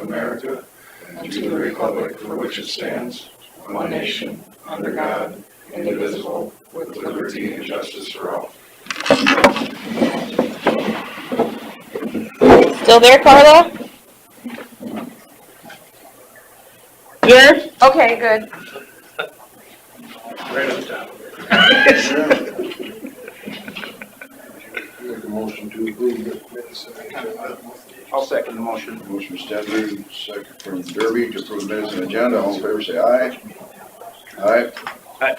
America, and to the republic for which it stands, one nation, under God, indivisible, with liberty and justice for all. Still there, Carla? Yes? Okay, good. Right on top. Make a motion to approve the minutes. I'll second the motion. Motion from Stenberg, second from Derby to approve the minutes and agenda. All in favor say aye. Aye. Aye.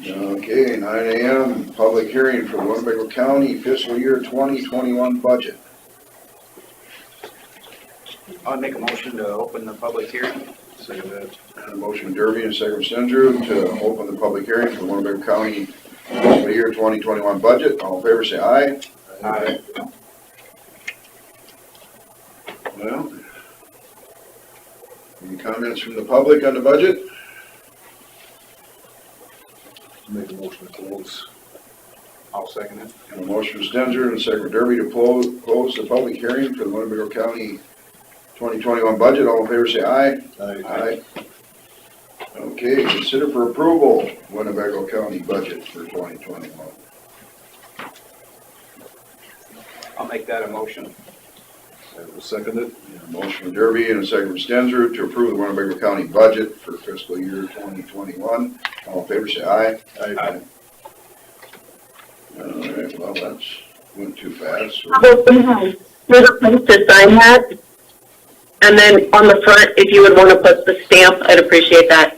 Okay, 9 a.m. Public hearing for Winnebago County fiscal year 2021 budget. I'll make a motion to open the public hearing. Second that. And a motion from Derby and second from Stenberg to open the public hearing for Winnebago County fiscal year 2021 budget. All in favor say aye. Aye. Well, any comments from the public on the budget? Make a motion to close. I'll second it. And a motion from Stenberg and a second from Derby to close the public hearing for the Winnebago County 2021 budget. All in favor say aye. Aye. Okay, consider for approval Winnebago County budget for 2021. I'll make that a motion. I will second it. And a motion from Derby and a second from Stenberg to approve the Winnebago County budget for fiscal year 2021. All in favor say aye. Aye. All right, well, that's went too fast. There's a place to sign that. And then on the front, if you would want to put the stamp, I'd appreciate that.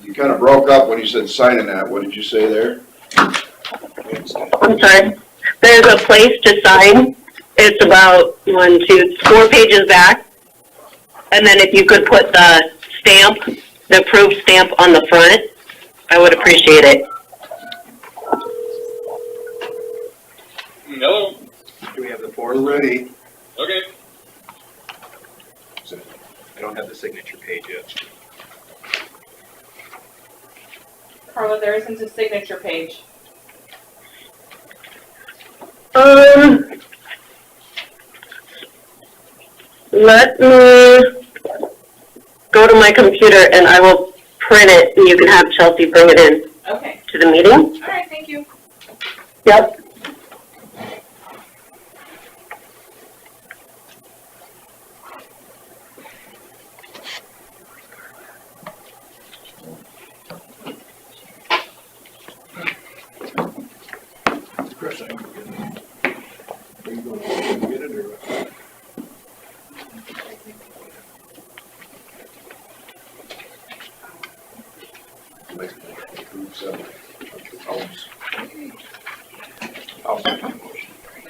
You kind of broke up when you said signing that. What did you say there? I'm sorry. There's a place to sign. It's about 4 pages back. And then if you could put the stamp, the approved stamp on the front, I would appreciate it. Hello. Do we have the fourth? We're ready. Okay. I don't have the signature page yet. Carla, there isn't a signature page. Let me go to my computer and I will print it and you can have Chelsea bring it in Okay. to the meeting. All right, thank you. Yep. Chris, I can get it. Are you going to get it or? Approve seven. I'll second the motion.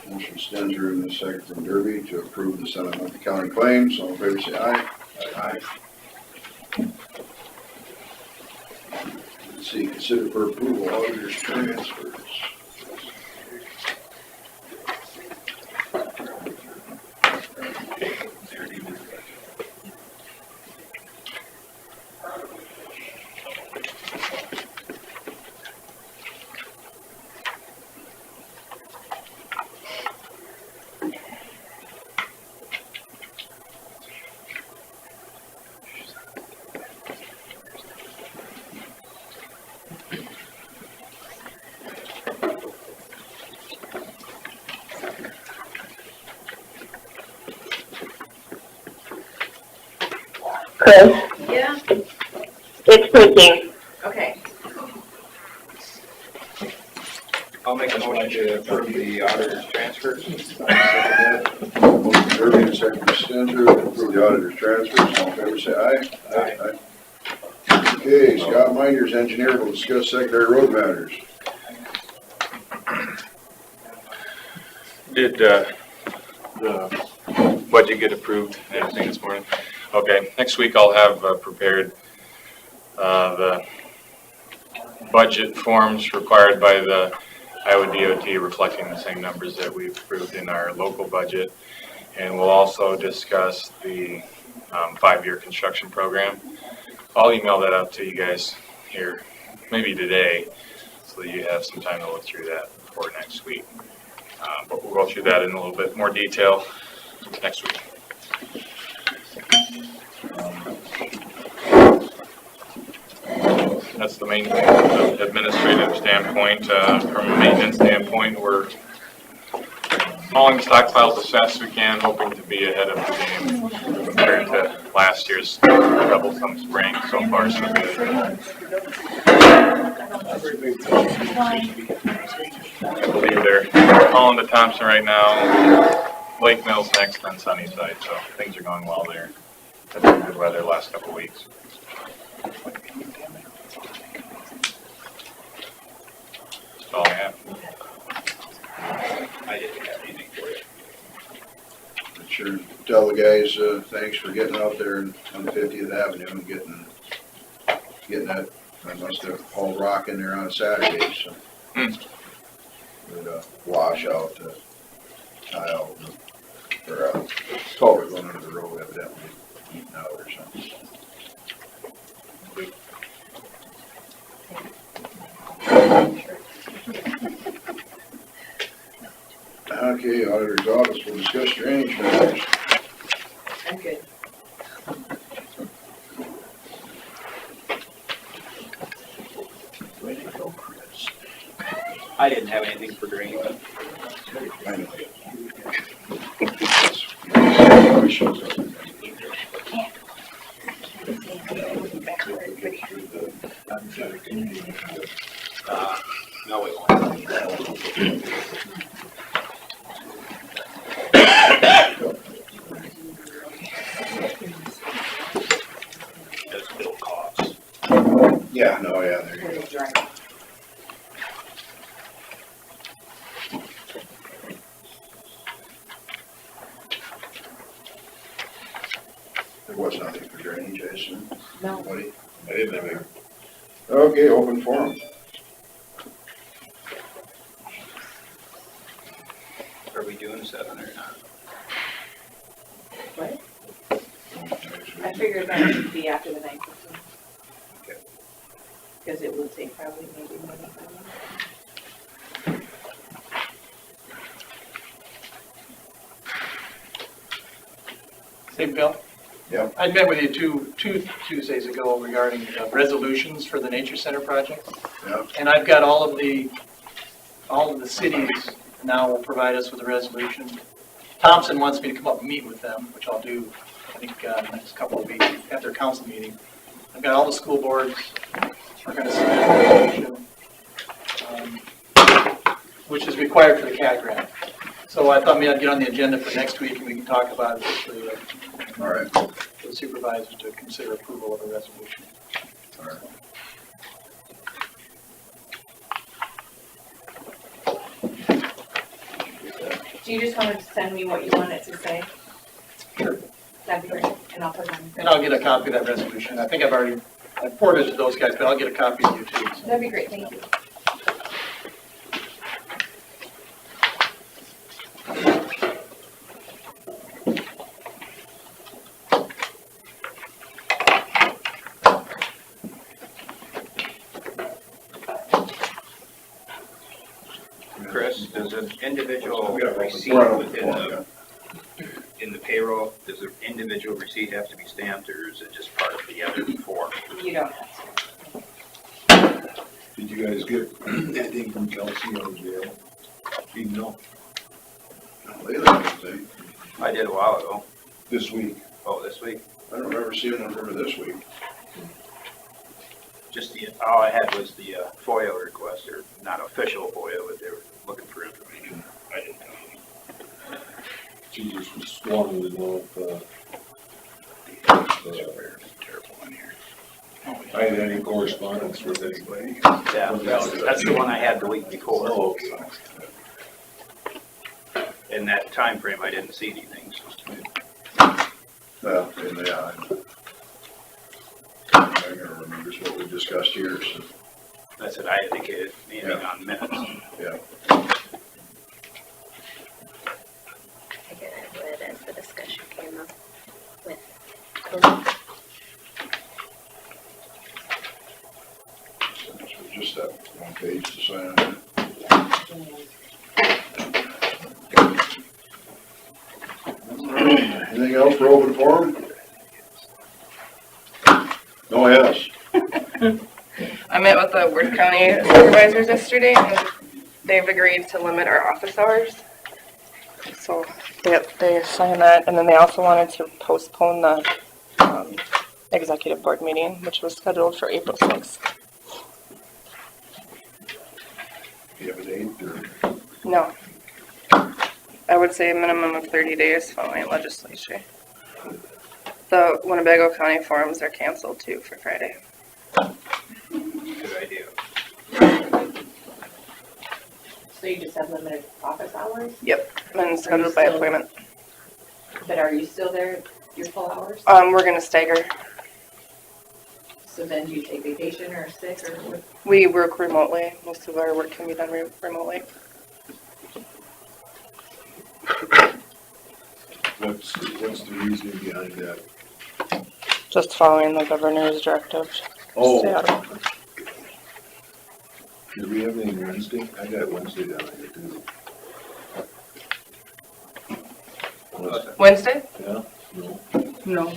Motion Stenberg and a second from Derby to approve the settlement of the county claims. All in favor say aye. Aye. Let's see, consider for approval auditor's transfers. Chris, Yeah. it's printing. Okay. I'll make a motion to approve the auditor's transfers. Motion Derby and a second from Stenberg to approve the auditor's transfers. All in favor say aye. Aye. Okay, Scott Minders, engineer, will discuss secondary road matters. Did the budget get approved and everything this morning? Okay, next week I'll have prepared the budget forms required by the Iowa DOT reflecting the same numbers that we've approved in our local budget. And we'll also discuss the 5-year construction program. I'll email that out to you guys here, maybe today, so that you have some time to look through that before next week. But we'll go through that in a little bit more detail next week. That's the main thing from the administrative standpoint. From a maintenance standpoint, we're hauling stockpiles as fast as we can, hoping to be ahead of the game compared to last year's troublesome spring. So far, so good. I believe they're hauling to Thompson right now. Lake Mill's next on Sunnyside, so things are going well there. Had some good weather the last couple of weeks. That's all I have. I didn't have anything for you. Sure, tell the guys, thanks for getting out there on 50th Avenue and getting that, I must have hauled rock in there on Saturday, so. Would wash out the tile, or culvert going under the road evidently eaten out or something. Okay, auditor's office will discuss drainage matters. I'm good. Way to go, Chris. I didn't have anything for drainage. I know. No, it won't. That's bill costs. Yeah, no, yeah, there you go. There was nothing for drainage, I assume. No. Nobody? I didn't have any. Okay, open forum. Are we doing 7 or not? What? I figured that would be after the 9th. Okay. Because it would take probably maybe more than 5 minutes. Hey, Bill? Yeah. I met with you two Tuesdays ago regarding resolutions for the Nature Center project. Yeah. And I've got all of the cities now will provide us with a resolution. Thompson wants me to come up and meet with them, which I'll do, I think, next couple of weeks at their council meeting. I've got all the school boards are going to submit a resolution, which is required for the CAT grant. So I thought maybe I'd get on the agenda for next week and we can talk about it All right, for the supervisors to consider approval of a resolution. all right. Do you just want to send me what you want it to say? Sure. That'd be great, and I'll put it on. And I'll get a copy of that resolution. I think I forwarded it to those guys, but I'll get a copy of you too. So. That'd be great, thank you. Chris, does an individual receipt We're on within open in the payroll, does an individual receipt have to be stamped, or is it just part of the other form? You don't have to. Did you guys get anything from Kelsey on jail? Email Lately, I don't think. I did a while ago. this week? Oh, this week? I don't remember seeing one from her this week. Just all I had was the FOIA request, or not official FOIA, but they were looking for information. I didn't know. She just was wanting to know if, Terrible in here. I had any correspondence with anybody. Yeah, that's the one I had the week before. Oh, okay. In that time frame, I didn't see anything. So. Well, and yeah, I don't remember what we discussed here, so, That's what I indicated, anything on minutes. yeah. I get it, but Just that one page to sign on. Anything else for open forum? No, yes. I met with the Worth County Supervisors yesterday, and they've agreed to limit our office hours. So they signed that, and then they also wanted to postpone the executive board meeting, which was scheduled for April 6th. Do you have a date or? No. I would say a minimum of 30 days following legislature. The Winnebago County forums are canceled too for Friday. Good idea. So you just have limited office hours, Yep, and scheduled by appointment. but are you still there your full hours? We're gonna stagger. So then do you take vacation or sick or what? We work remotely. Most of our work can be done remotely. What's the reasoning behind that? Just following the governor's directive. Oh. Stay out of it. Do we have any Wednesday? I got Wednesday down here too. Wednesday? Yeah, no, No.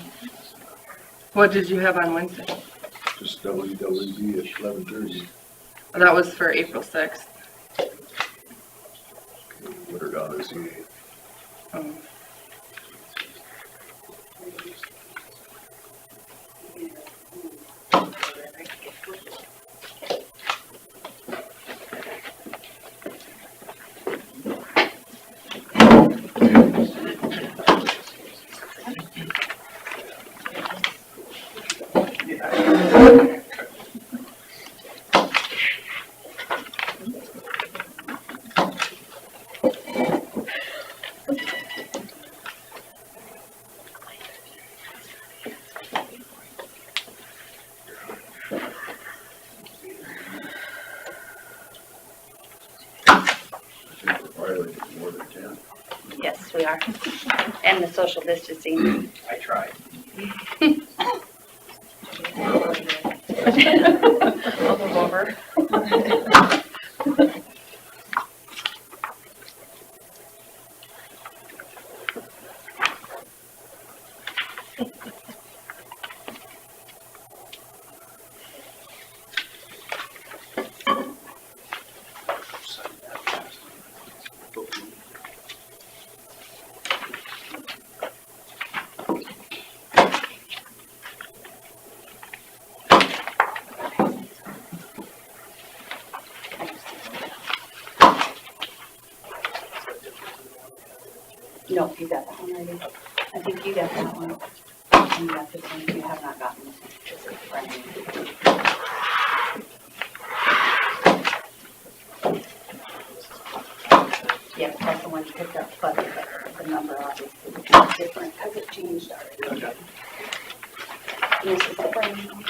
What did you have on Wednesday? just WWD at 11:30. That was for April 6th. What are down is the Um, Violated more than 10. Yes, we are. And the social distancing. I tried. I'll move over. No, you got that one already. I think you got that one. And you got this one, you have not gotten this one. This is brand new. Yeah, that's the one you picked up, but the number obviously is different because it changed already. And this is the brand new one.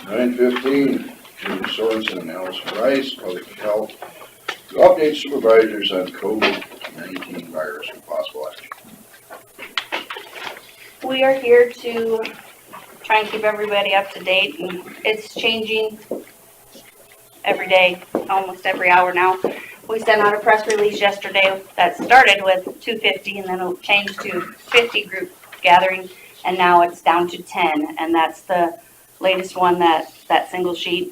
9:15, Jim Sorensen and Alice Rice, Public Health, to update supervisors on COVID-19 virus and possible action. We are here to try and keep everybody up to date, and it's changing every day, almost every hour now. We sent out a press release yesterday that started with 250 and then it changed to 50 group gathering, and now it's down to 10, and that's the latest one, that single sheet.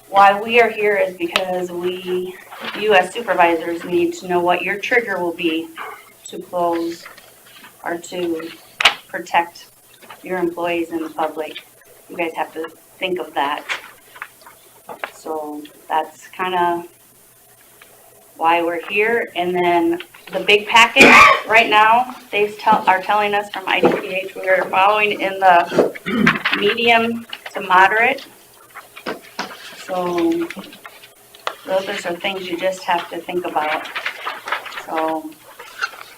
Why we are here is because you as supervisors need to know what your trigger will be to close or to protect your employees and the public. You guys have to think of that. So that's kind of why we're here. And then the big package right now, they are telling us from IDPH we're following in the medium to moderate. So those are some things you just have to think about. So,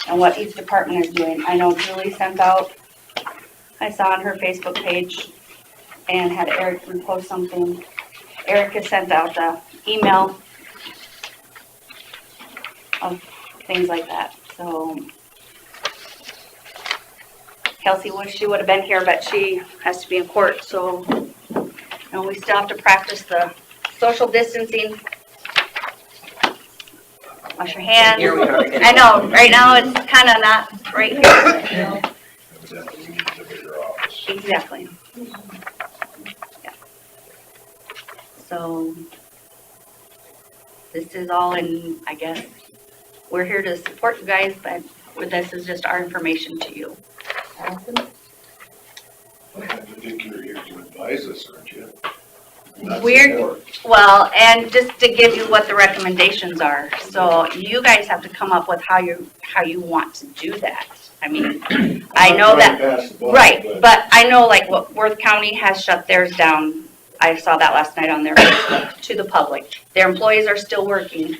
and what each department is doing. I know Julie sent out, I saw on her Facebook page and had Eric repost something. Eric has sent out the email of things like that. So Kelsey wished she would have been here, but she has to be in court. So, and we still have to practice the social distancing. Wash your hands. Here we are. I know, right now it's kind of not right here. Evidently, we need a bigger office. Exactly. Yeah. So this is all in, I guess, we're here to support you guys, but this is just our information to you. I think you're here to advise us, aren't you? Not We're, support. well, and just to give you what the recommendations are. So you guys have to come up with how you want to do that. I mean, I know that, Pass the ball, right, but I know like what Worth County has shut theirs down. I saw that last night on their Facebook to the public. Their employees are still working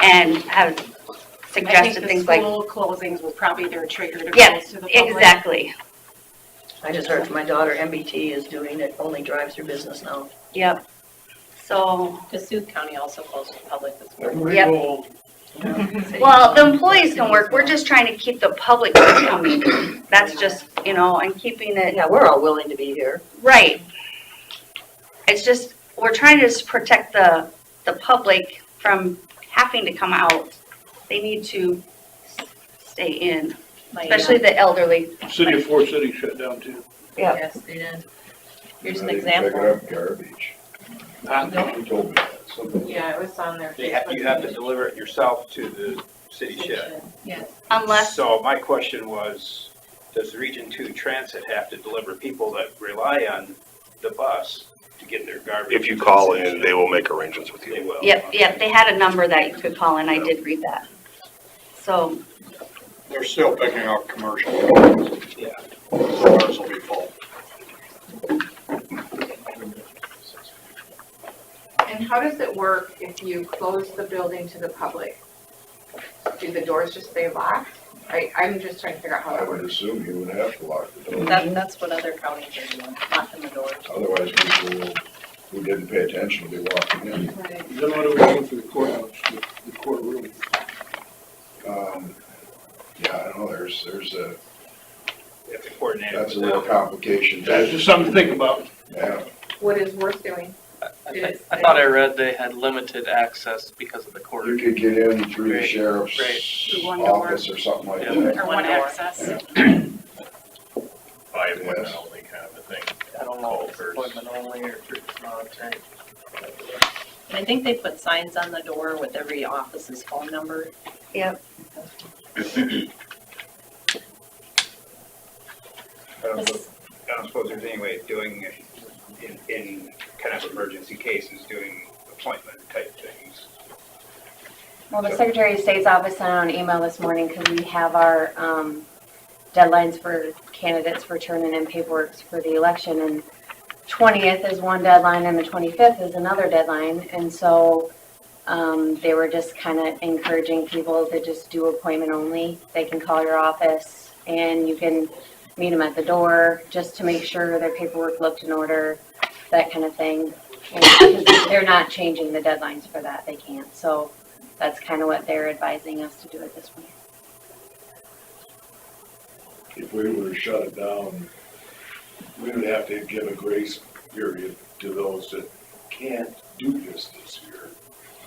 and have suggested things like, School closings was probably their trigger to yes, close to the public. exactly. I just heard from my daughter, MBT is doing it, only drive-through business now. Yep. So, Cassuth County also closed to the public this There morning. we Yep. go. well, the employees can work. We're just trying to keep the public from coming. That's just, and keeping it Yeah, we're all willing to be here. right. It's just, we're trying to just protect the public from having to come out. They need to stay in, especially the elderly. City of Fort City shut down too. Yep. Yes, they did. Here's an They example. Pick up garbage. He told me that, something. Yeah, it was on their Facebook. You have to deliver it yourself to the city shed. Yes. Unless, So my question was, does Region 2 Transit have to deliver people that rely on the bus to get their garbage? If you call in, they will make arrangements with They you. will. yep, they had a number that you could call and I did read that. So, They're still picking up commercial. Yeah. Ours will be full. And how does it work if you close the building to the public? Do the doors just stay locked? I'm just trying to figure out how I that would works. assume you would have to lock the door. That's what other counties are doing, locking the doors. Otherwise, people who didn't pay attention will be walking in. Right. Then what do we do for the courthouse, the courtroom? Yeah, I don't know, there's You have to coordinate it that's a with little them. complication. Yeah, it's just something to think about. Yeah, What is Worth doing? I thought I read they had limited access because of the court. you could get in through the Right, sheriff's Through one door. office or something like Yeah. that. Or one access. Yeah. By appointment Yes. only kind of a thing. I don't know if it's appointment only or if it's not. And I think they put signs on the door with every office's phone number. yep. I don't suppose there's any way of doing it in kind of emergency cases, doing appointment type things. Well, the Secretary of State's office sent out an email this morning because we have our deadlines for candidates for turning in paperwork for the election, and 20th is one deadline and the 25th is another deadline, and so they were just kind of encouraging people to just do appointment only. They can call your office and you can meet them at the door, just to make sure their paperwork looked in order, that kind of thing. And because they're not changing the deadlines for that, they can't. So that's kind of what they're advising us to do at this point. If we were to shut it down, we would have to give a grace period to those that can't do this year,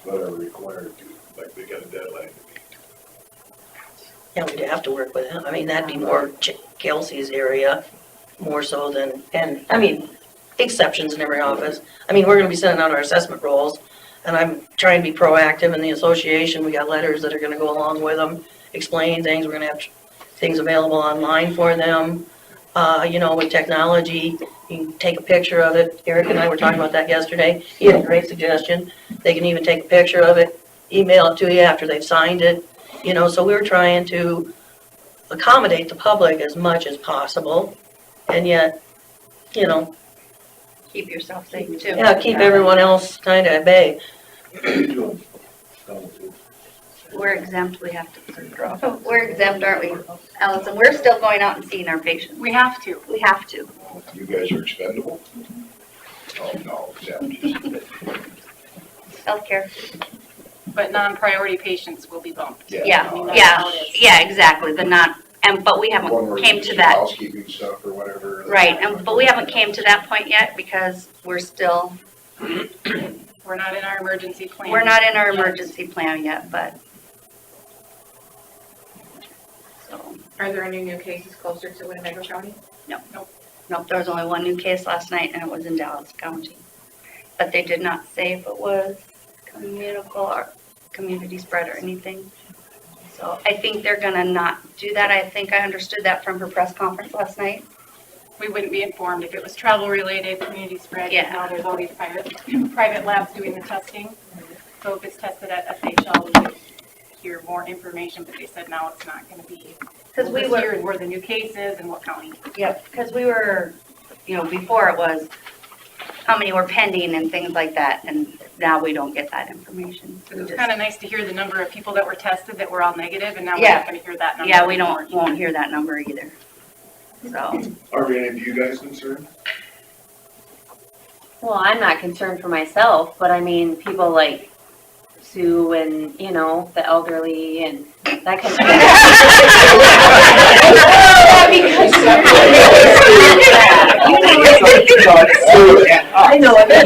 but are required to, like they got a deadline to meet. Yeah, we'd have to work with him. I mean, that'd be more Kelsey's area, more so than, and, I mean, exceptions in every office. I mean, we're gonna be sending out our assessment rolls, and I'm trying to be proactive in the association. We got letters that are gonna go along with them, explaining things. We're gonna have things available online for them. You know, with technology, you can take a picture of it. Eric and I were talking about that yesterday. He had a great suggestion. They can even take a picture of it, email it to you after they've signed it. You know, so we were trying to accommodate the public as much as possible, and yet, you know, Keep yourself safe too. yeah, keep everyone else kind of at bay. We're exempt, we have to. We're exempt, aren't we, Allison? We're still going out and seeing our patients. We have to. We have to. You guys are expendable? Oh, no, exempt. Healthcare. But non-priority patients will be bumped. Yeah, no, yeah, exactly. The not, but we One where haven't you came just to do that. housekeeping stuff or whatever. Right, but we haven't came to that point yet because we're still, We're not in our emergency plan. we're not in our emergency plan yet, but. So, Are there any new cases closer to Winnebago County? nope, there was only one new case last night and it was in Dallas County. But they did not say if it was communicable or community spread or anything. So I think they're gonna not do that. I think I understood that from her press conference last night. We wouldn't be informed if it was travel related, community spread. Yeah. Now there's all these private labs doing the testing. So if it's tested at FHL, we would hear more information, but they said now it's not gonna be. Because we This were, year and where the new case is and what county. yep, because we were, you know, before it was how many were pending and things like that, and now we don't get that information. It was kind of nice to hear the number of people that were tested that were all negative, and now we're Yeah. not gonna hear that number. Yeah, we anymore. won't hear that number either. So, Are any of you guys concerned? Well, I'm not concerned for myself, but I mean, people like Sue and, you know, the elderly and that kind of I know what people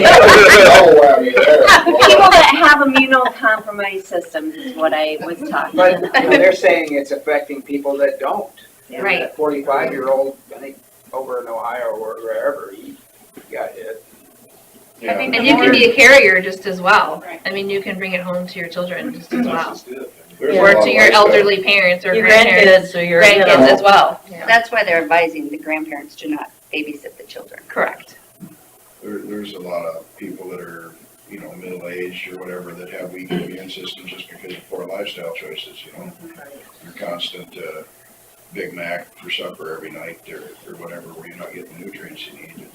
that have immunocompromised systems is what I was talking But about. they're saying it's affecting people that don't. Right. That 45-year-old, I think, over in Ohio or wherever, he got hit. Yeah. think And you can be a carrier just as well. Right. I mean, you can bring it home to your children just as well. There's a Or lot of to your lifestyle. elderly parents or Your grandparents, grandkids or your, you grandkids know. as well. that's why they're advising the grandparents to not babysit the children. Correct. There's a lot of people that are, you know, middle-aged or whatever that have weak immune systems just because of poor lifestyle choices, you know. Your constant, Big Mac for supper every night or whatever, where you're not getting the nutrients you need.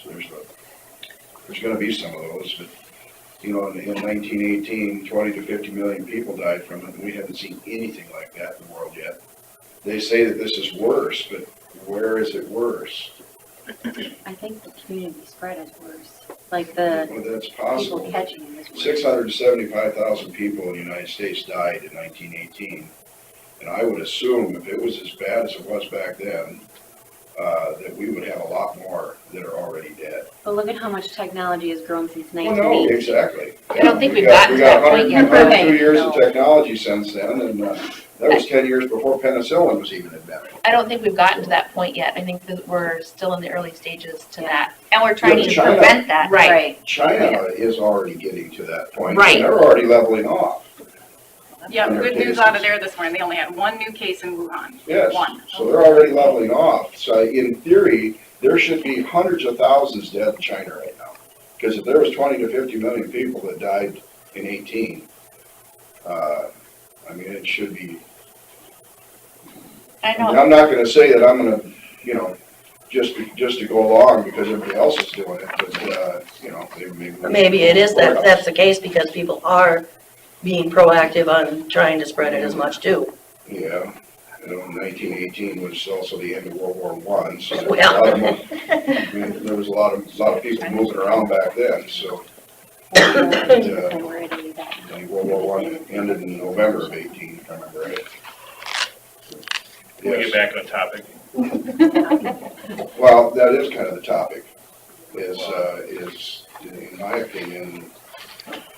So there's gonna be some of those, but, you know, in 1918, 20 to 50 million people died from it, and we haven't seen anything like that in the world yet. They say that this is worse, but where is it worse? I think the community spread is worse. Like the Well, that's people possible. catching it is worse. 675,000 people in the United States died in 1918. And I would assume if it was as bad as it was back then, that we would have a lot more that are already dead. But look at how much technology has grown since Well, no, 1980. exactly. I don't think We we've got- gotten to that point We yet. got 102 years of technology since then, and that was 10 years before penicillin was even invented. I don't think we've gotten to that point yet. I think that we're still in the early stages to that. And we're trying Yeah, to China- prevent that. Right. China is already getting to that point. Right. And they're already leveling off. Yeah, in their good news cases. out of there this morning. They only had one new case in Wuhan. Yes, One. so they're already leveling off. So in theory, there should be hundreds of thousands dead in China right now. Because if there was 20 to 50 million people that died in 18, I mean, it should be. I know. I'm not gonna say that I'm gonna, you know, just to go along because everybody else is doing it, but, you know, Maybe it is that, that's the case because people are being proactive on trying to spread it as much too. Yeah, know, 1918 was also the end of World War I, so there was Yeah. a lot of, there was a lot of people moving around back then, so. I think World War I ended in November of 18, if I remember right. Can we Yes. get back on topic? Well, that is kind of the topic, is, in my opinion,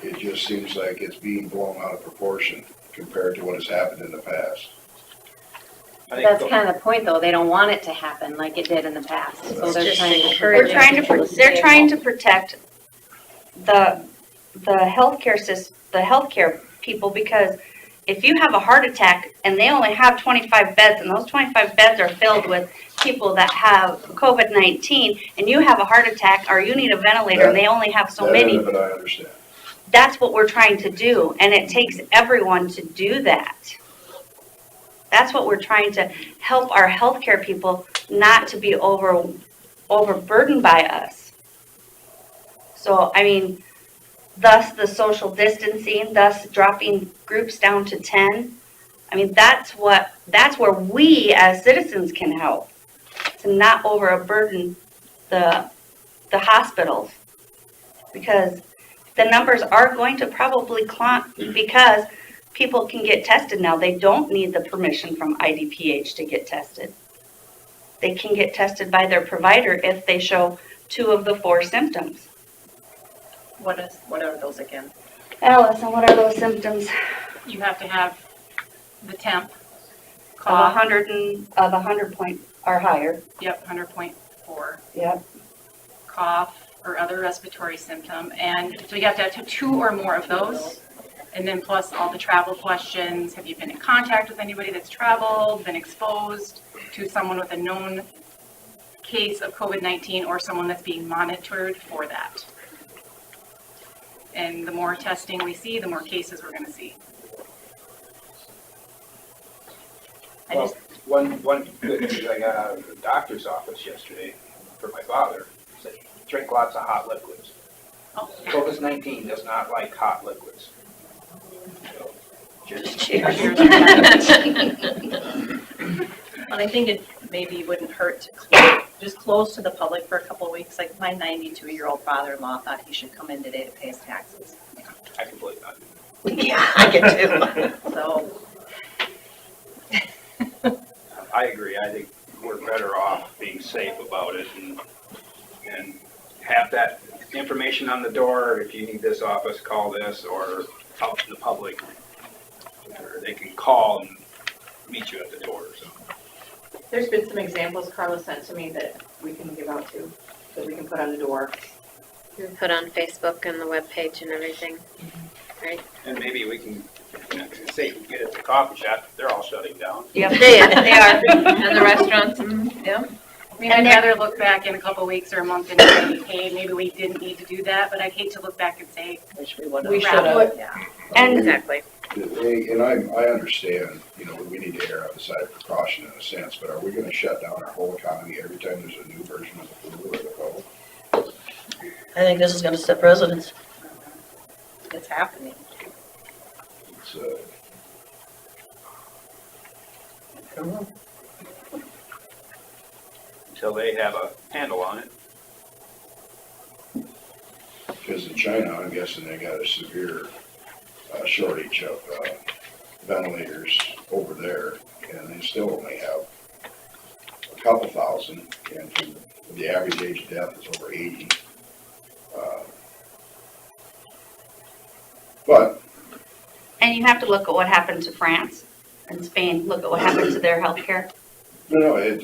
it just seems like it's being blown out of proportion compared to what has happened in the past. That's kind of the point, though. They don't want it to happen like it did in the past. So It's they're just trying to We're encourage trying people to, they're stay trying to home. protect the healthcare system, the healthcare people, because if you have a heart attack and they only have 25 beds, and those 25 beds are filled with people that have COVID-19, and you have a heart attack or you need a ventilator and they only have so many, But I understand. that's what we're trying to do, and it takes everyone to do that. That's what we're trying to help our healthcare people not to be overburdened by us. So, I mean, thus the social distancing, thus dropping groups down to 10. I mean, that's where we as citizens can help, to not overburden the hospitals. Because the numbers are going to probably climb because people can get tested now. They don't need the permission from IDPH to get tested. They can get tested by their provider if they show 2 of the 4 symptoms. What are those again? Allison, what are those symptoms? You have to have the temp, Of cough, 100 point or higher. yep, 100.4, Yep. cough or other respiratory symptom. And so you have to have 2 or more of those. And then plus all the travel questions. Have you been in contact with anybody that's traveled, been exposed to someone with a known case of COVID-19 or someone that's being monitored for that? And the more testing we see, the more cases we're going to see. Well, one good news I got out of the doctor's office yesterday for my father, said, drink lots of hot liquids. Oh. COVID-19 does not like hot liquids. So, Cheers. Well, I think it maybe wouldn't hurt to just close to the public for a couple of weeks. Like my 92-year-old father-in-law thought he should come in today to pay his taxes. I can believe that. Yeah, I can too. So, I agree. I think we're better off being safe about it and have that information on the door. If you need this office, call this, or out to the public, or they can call and meet you at the door. So There's been some examples Carla sent to me that we can give out to, that we can put on the door. And put on Facebook and the webpage and everything, right? and maybe we can, say we get at the coffee shop. They're all shutting down. Yep, they are. And the restaurants, yeah. I mean, I'd rather look back in a couple of weeks or a month and say, hey, maybe we didn't need to do that, but I'd hate to look back and say, wish we would we have. should have. Yeah. And Exactly. And I understand, we need to err on the side of precaution in a sense, but are we gonna shut down our whole economy every time there's a new version of the flu or the cold? I think this is gonna set precedents. It's happening. It's, I don't know. Until they have a handle on it. because in China, I'm guessing they got a severe shortage of ventilators over there, and they still only have a couple thousand, and the average age of death is over 80. But And you have to look at what happened to France and Spain. Look at what happened to their healthcare. no, it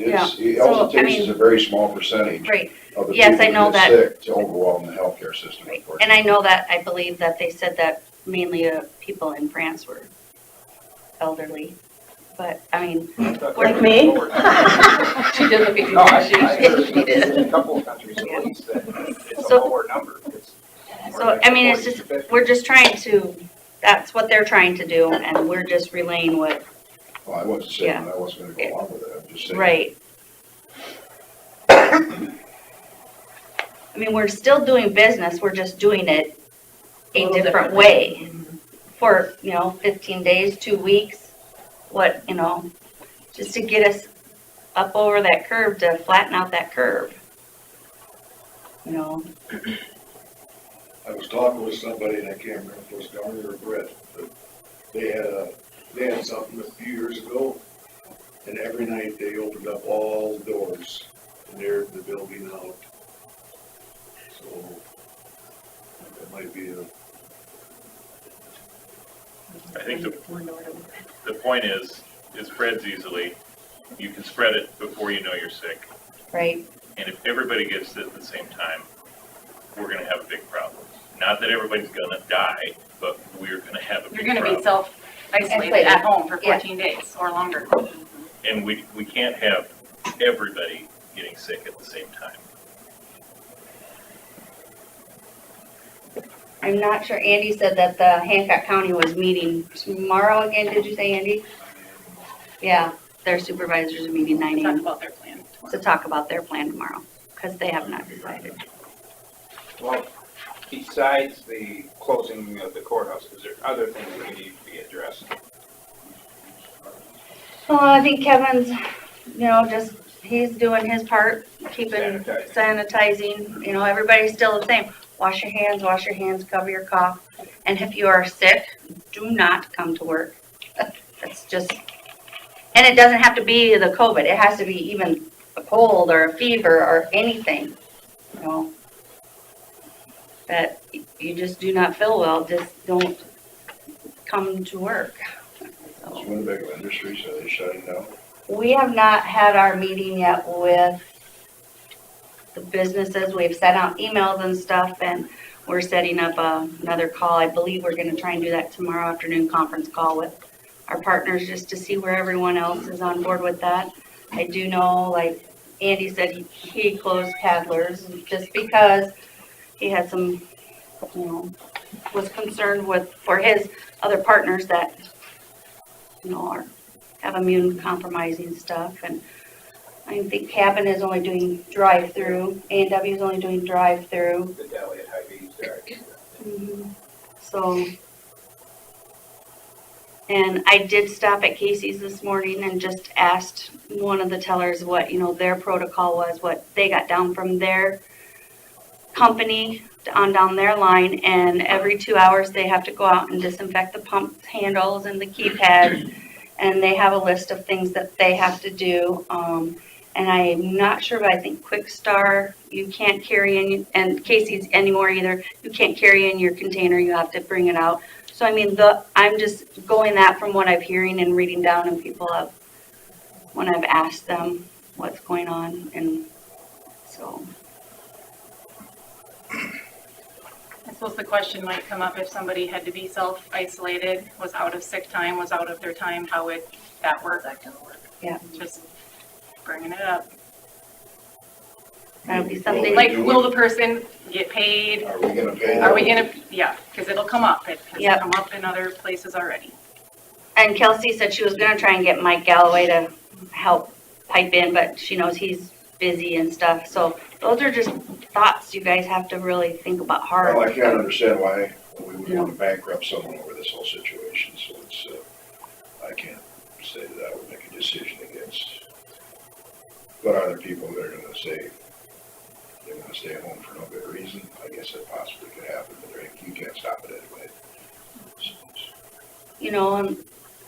also So, I takes mean- a very small percentage Right. of the Yes, people I know who get that. sick to overwhelm the healthcare system, unfortunately. And I know that, I believe that they said that mainly people in France were elderly. But, I mean, Like me? She did look at you. No, I heard She did. in a couple of countries at least that it's a So- lower number. It's more so, like I mean, it's 40 to just, 50. we're just trying to, that's what they're trying to do, and we're just relaying what, Well, I wasn't saying Yeah. that I wasn't gonna go along with it, I'm just saying. right. I mean, we're still doing business, we're just doing it a little different differently. way. For, 15 days, 2 weeks, what, just to get us up over that curve, to flatten out that curve. You know, I was talking with somebody, and I can't remember if it was Garner or Brett, but they had something a few years ago, and every night they opened up all the doors and aired the building out. So, that might be a, I think the point is spreads easily. You can spread it before you know you're sick. right? And if everybody gets it at the same time, we're gonna have a big problem. Not that everybody's gonna die, but we're gonna have a big You're problem. gonna be self-isolated at home for 14 days or longer. And we can't have everybody getting sick at the same time. I'm not sure, Andy said that the Hancock County was meeting tomorrow again, did you say, Andy? Yeah, their supervisors are meeting 9 Talk AM about their plan. to talk about their plan tomorrow, because they have not decided. Well, besides the closing of the courthouse, is there other things that need to be addressed? Well, I think Kevin's, just, he's doing his part, keeping sanitizing, everybody's still the same. Wash your hands, cover your cough. And if you are sick, do not come to work. That's just, and it doesn't have to be the COVID. It has to be even a cold or a fever or anything, that you just do not feel well, just don't come to work. Is Winnebago Industries, are they shutting down? We have not had our meeting yet with the businesses. We've sent out emails and stuff, and we're setting up another call. I believe we're gonna try and do that tomorrow afternoon, conference call with our partners, just to see where everyone else is on board with that. I do know, like Andy said, he closed Paddlers just because he had some, was concerned for his other partners that, have immune compromising stuff. And I think Cabin is only doing drive-through, A&W is only doing drive-through. The deli at Hy-Vee's there. So, and I did stop at Casey's this morning and just asked one of the tellers what, their protocol was, what they got down from their company on down their line, and every 2 hours they have to go out and disinfect the pump handles and the keypads, and they have a list of things that they have to do. And I'm not sure, but I think Quick Star, you can't carry in, and Casey's anymore either, you can't carry in your container, you have to bring it out. So I mean, I'm just going that from what I'm hearing and reading down, and people have, when I've asked them what's going on, and so. I suppose the question might come up if somebody had to be self-isolated, was out of sick time, was out of their time, how would that work? That can work. Yeah. Just bringing it up. That'll be something. Like, will the person get paid? Are we gonna pay them? Are we gonna, yeah, because it'll come up. It has Yep. come up in other places already. And Kelsey said she was gonna try and get Mike Galloway to help pipe in, but she knows he's busy and stuff. So those are just thoughts you guys have to really think about hard. Well, I can't understand why we would want to bankrupt someone over this whole situation, so it's, I can't say that I would make a decision against. But are there people that are gonna say they wanna stay at home for no good reason? I guess that possibly could happen, but you can't stop it anyway.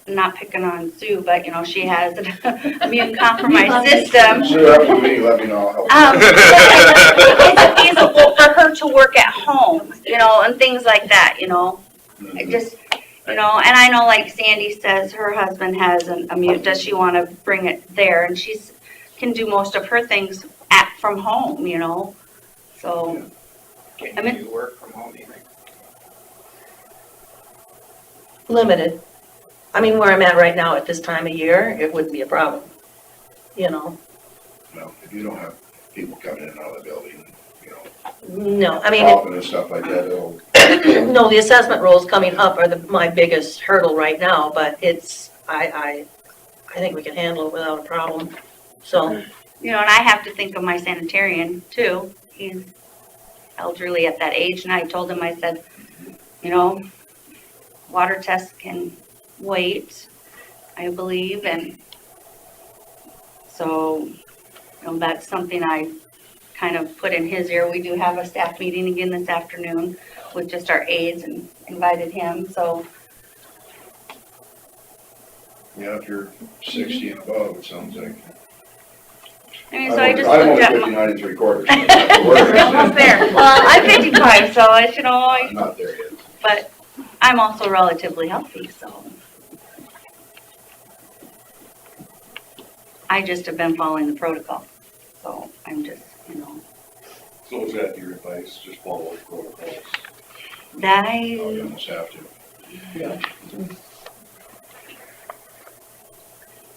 And not picking on Sue, but she has an immune compromised system. Sure, after the meeting, let me know. It's feasible for her to work at home, and things like that, It just, and I know, like Sandy says, her husband has an immune, does she want to bring it there? And she's can do most of her things from home, so. Can you work from home, do you think? Limited. I mean, where I'm at right now at this time of year, it wouldn't be a problem, No, if you don't have people coming in and out of the building, No, I mean, coughing and stuff like that, it'll. no, the assessment rolls coming up are my biggest hurdle right now, but I think we can handle it without a problem, so. And I have to think of my sanitarian too. He's elderly at that age, and I told him, I said, water tests can wait, I believe, and So, that's something I kind of put in his ear. We do have a staff meeting again this afternoon with just our aides and invited him, so. Yeah, if you're 60 and above, it sounds like. I mean, so I just I'm looked only at 59 and 3/4. So I'm We're almost there. Well, I'm 55, so I'm not there yet. but I'm also relatively healthy, so. I just have been following the protocol, so I'm just, So is that your advice, just follow the protocols? that Oh, you I, almost have to. Yeah.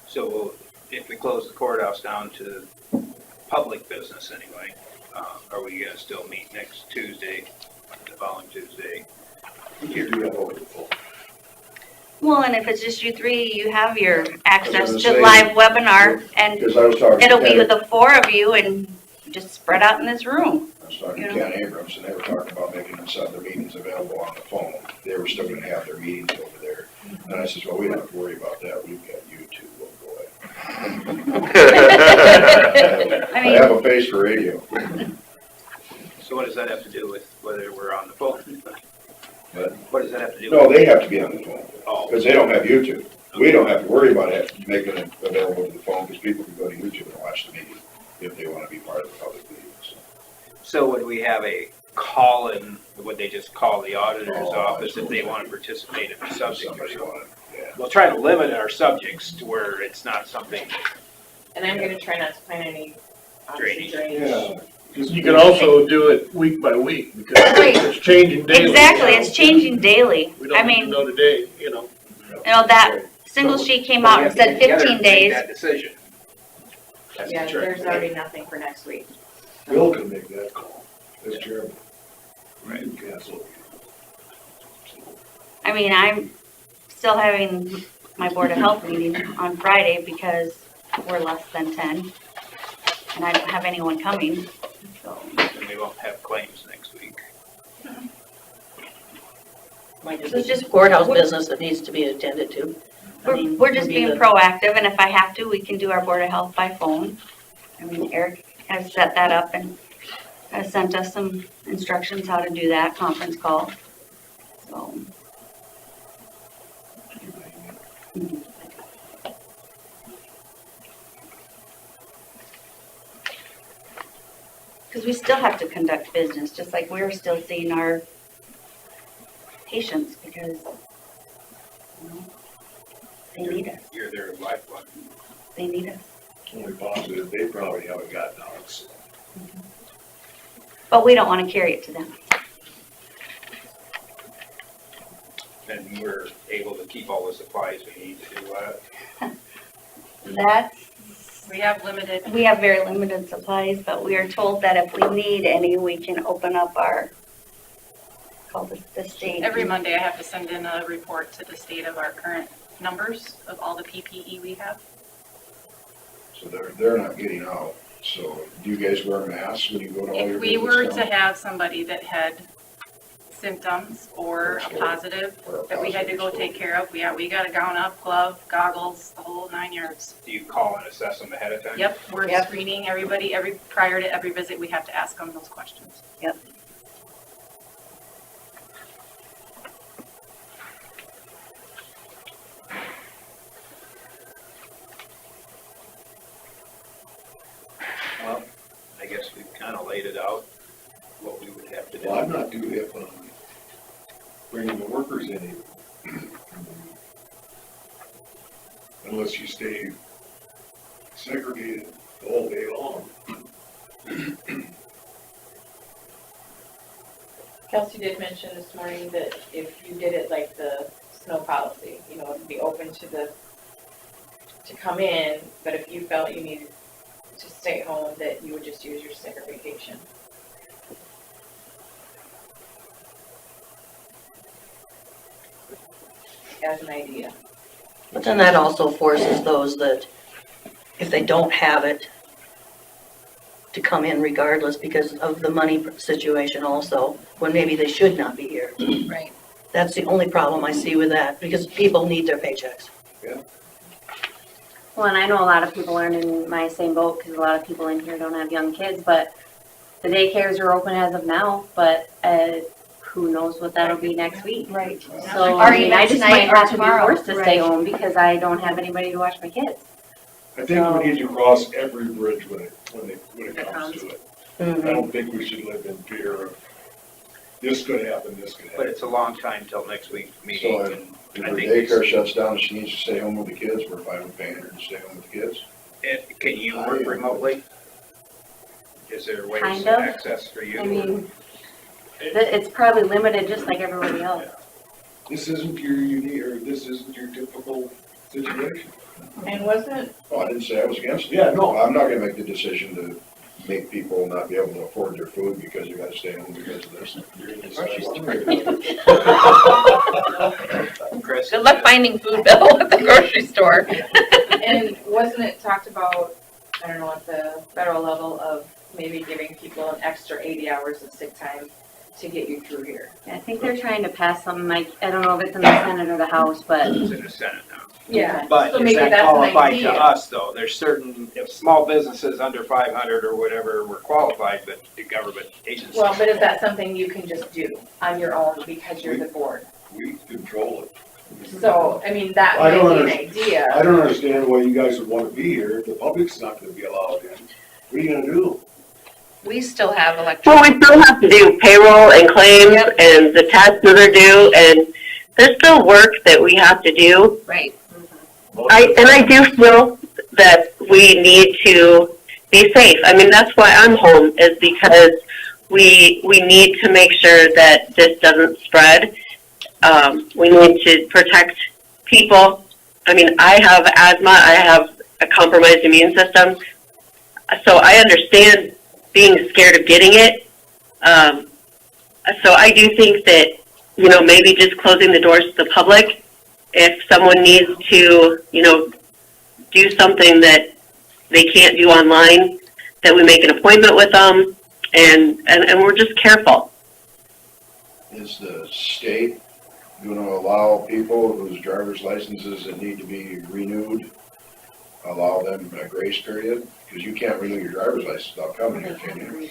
So if we close the courthouse down to public business anyway, are we gonna still meet next Tuesday, the following Tuesday? You do that over the phone. well, and if it's just you three, you have your access gonna to say- live webinar, and Because I was talking to it'll be Ken, the four of you and just spread out in this room. I was talking to Ken Abrams, and they were talking about making them some of their meetings available on the phone. They were still gonna have their meetings over there. And I says, well, we don't have to worry about that, we've got YouTube, oh boy. I mean- have a face for radio. So what does that have to do with whether we're on the phone? But, What does that have to do? no, with they have to be on the phone, Oh, because they don't have YouTube. We don't have to worry about it, making it available to the phone, because people can go to YouTube and watch the meeting if they want to be part of the public meeting, so. so would we have a call-in, would they just call the auditor's Oh, office if they want to participate in the subject? Somebody wanted, yeah. We'll try to limit our subjects to where it's not something And I'm gonna try not to find any Drainage. Yeah. You can also do it week by week because Right. it's changing daily. Exactly, it's changing daily. We I don't mean, know today, that single sheet came out and said 15 days. That decision. That's the Yeah, trick. there's already nothing for next week. Bill can make that call as chairman. Right. You can cancel. I mean, I'm still having my Board of Health meeting on Friday because we're less than 10. And I don't have anyone coming, so. And we won't have claims next week. So it's just courthouse business that needs to be attended to. I mean, We're just would be being the- proactive, and if I have to, we can do our Board of Health by phone. I mean, Eric has set that up and has sent us some instructions how to do that conference call, so. Because we still have to conduct business, just like we're still seeing our patients, because, they need us, You're their lifeblood. they need us. Only positive, they probably haven't gotten out, so. But we don't want to carry it to them. And we're able to keep all the supplies we need to do that. That's, We have limited, we have very limited supplies, but we are told that if we need any, we can open up our, call the state. every Monday I have to send in a report to the state of our current numbers of all the PPE we have. So they're not getting out. So do you guys wear masks when you go to all your If we visits were now? to have somebody that had symptoms or a positive that we had to go take care of, we got a gown up, glove, goggles, the whole 9 yards. Do you call and assess them ahead of time? Yep, we're Yep. screening everybody, prior to every visit, we have to ask them those questions. Yep. Well, I guess we've kind of laid it out, what we would have to do. Well, I'm not too hip on bringing the workers in either. Unless you stay segregated the whole day long. Kelsey did mention this morning that if you did it like the snow policy, it'd be open to come in, but if you felt you needed to stay home, that you would just use your segregation. As an idea. But then that also forces those that, if they don't have it, to come in regardless because of the money situation also, when maybe they should not be here. Right. That's the only problem I see with that, because people need their paychecks. Well, and I know a lot of people aren't in my same boat because a lot of people in here don't have young kids, but the daycares are open as of now, but who knows what that'll be next week. Right. So, Or I mean, even I just tonight might or have to be tomorrow. forced to stay Right. home because I don't have anybody to watch my kids. I think we need to cross every bridge when it comes to it. I don't think we should live in fear of this could happen, this could But happen. it's a long time till next week's meeting. So and if I her think daycare shuts down and she needs to stay home with the kids, we're fine with paying her to stay home with the kids. Can you work remotely? Is there ways Kind to of. access for you? I mean, it's probably limited just like everybody else. This isn't your unique, or this isn't your typical situation. And wasn't, Oh, I didn't say I was against it. Yeah, no. I'm not gonna make the decision to make people not be able to afford their food because you gotta stay home because of this. Chris? Good luck finding food, Bill, at the grocery store. and wasn't it talked about, I don't know, at the federal level of maybe giving people an extra 80 hours of sick time to get you through here? I think they're trying to pass something like, I don't know if it's in the Senate or the House, but It's in the Senate now. Yeah. But So is maybe that that's an qualified to idea. us, though? There's certain, if small businesses under 500 or whatever were qualified, but the government agencies. Well, but is that something you can just do on your own because you're the board? We control it. So, I mean, that I don't might be an idea. I don't understand why you guys would wanna be here, if the public's not gonna be allowed in. What are you gonna do? We still have Well, electricity. we still have to do payroll and claims and the taxes are due and there's still work that we have to do. Right. I do feel that we need to be safe. I mean, that's why I'm home, is because we need to make sure that this doesn't spread. We need to protect people. I mean, I have asthma, I have a compromised immune system, so I understand being scared of getting it. So I do think that, you know, maybe just closing the doors to the public, if someone needs to, you know, do something that they can't do online, that we make an appointment with them, and we're just careful. Is the state gonna allow people whose driver's licenses that need to be renewed, allow them a grace period? Because you can't renew your driver's license without coming here, can you?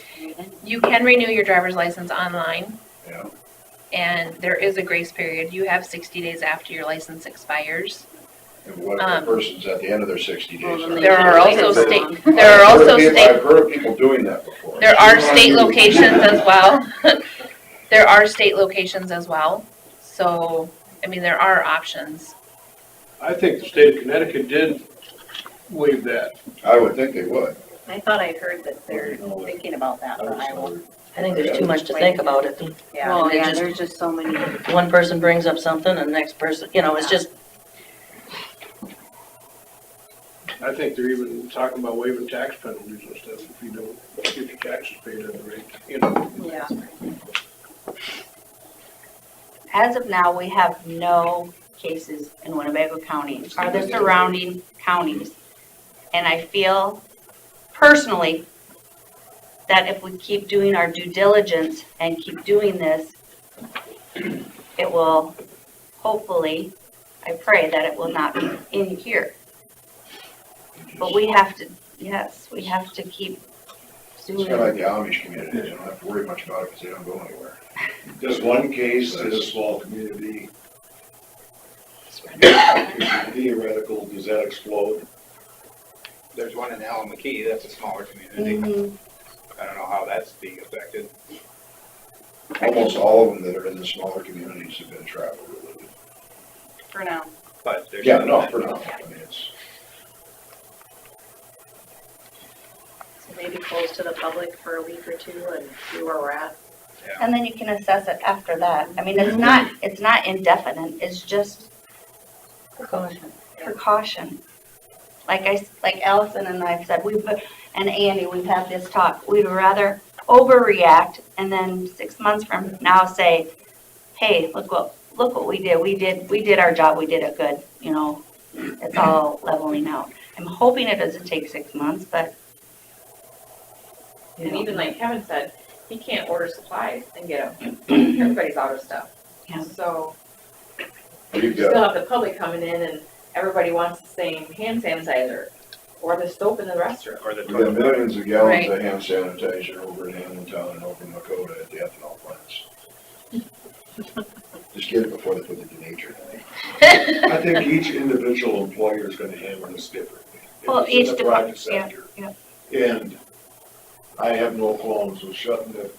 You can renew your driver's license online, Yeah. and there is a grace period. You have 60 days after your license expires. And what if the person's at the end of their 60 days? There are also state, I've heard of people doing that before. there are state locations as well. There are state locations as well. So, I mean, there are options. I think the state of Connecticut did waive that. I would think they would. I thought I heard that they're thinking about that for Iowa. I think there's too much to think about it. Yeah. Well, It yeah, just- there's just so many. One person brings up something and the next person, you know, it's just, I think they're even talking about waiving tax penalties and stuff if you don't get your taxes paid at the rate, you know. Yeah. As of now, we have no cases in Winnebago County or the surrounding counties. And I feel personally that if we keep doing our due diligence and keep doing this, it will hopefully, I pray that it will not be in here. But we have to, yes, we have to keep doing It's kind of like it. the Amish community, they don't have to worry much about it because they don't go anywhere. Does one case in a small community, theoretical, does that explode? There's one in Alameda, that's a smaller community. Mhm. I don't know how that's being affected. Almost all of them that are in the smaller communities have been travel related. For now. But there's. Yeah, no, for now, I mean, it's, So maybe close to the public for a week or two and see where we're at. And then you can assess it after that. I mean, it's not indefinite, it's just precaution. Like Allison and I've said, and Andy, we've had this talk, we'd rather overreact and then 6 months from now say, hey, look what we did our job, we did it good, you know, it's all leveling out. I'm hoping it doesn't take 6 months, but. And even like Kevin said, he can't order supplies and get them. Everybody's out of stuff. Yeah. So you've you still got, have the public coming in and everybody wants the same hand sanitizer or the soap in the restroom. Or the We got toilet. millions of gallons Right. of hand sanitizer over in Hamilton and over in Lakota at the ethanol plants. Just get it before they put the denature in it. I think each individual employer is gonna handle this differently. If Well, it's in each the department, private yeah, sector. yeah. And I have no qualms with shutting the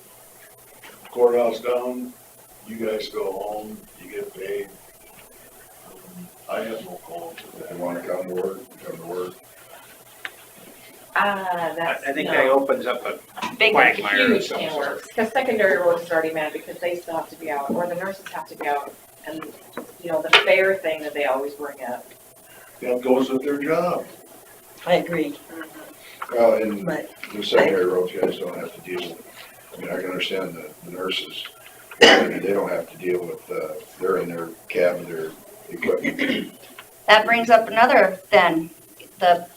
courthouse down. You guys go home, you get paid. I have no qualms with If that. you wanna come to work, come to work. That's. I think no. that opens up a Big, quagmire of huge some can of sort. worms, because secondary roads is already mad because they still have to be out, or the nurses have to be out. And, you know, the fair thing that they always bring up. That goes with their job. I agree, Well, and but the secondary roads guys don't have to deal with, I mean, I can understand the nurses. I mean, they don't have to deal with, they're in their cab with their equipment. That brings up another then, the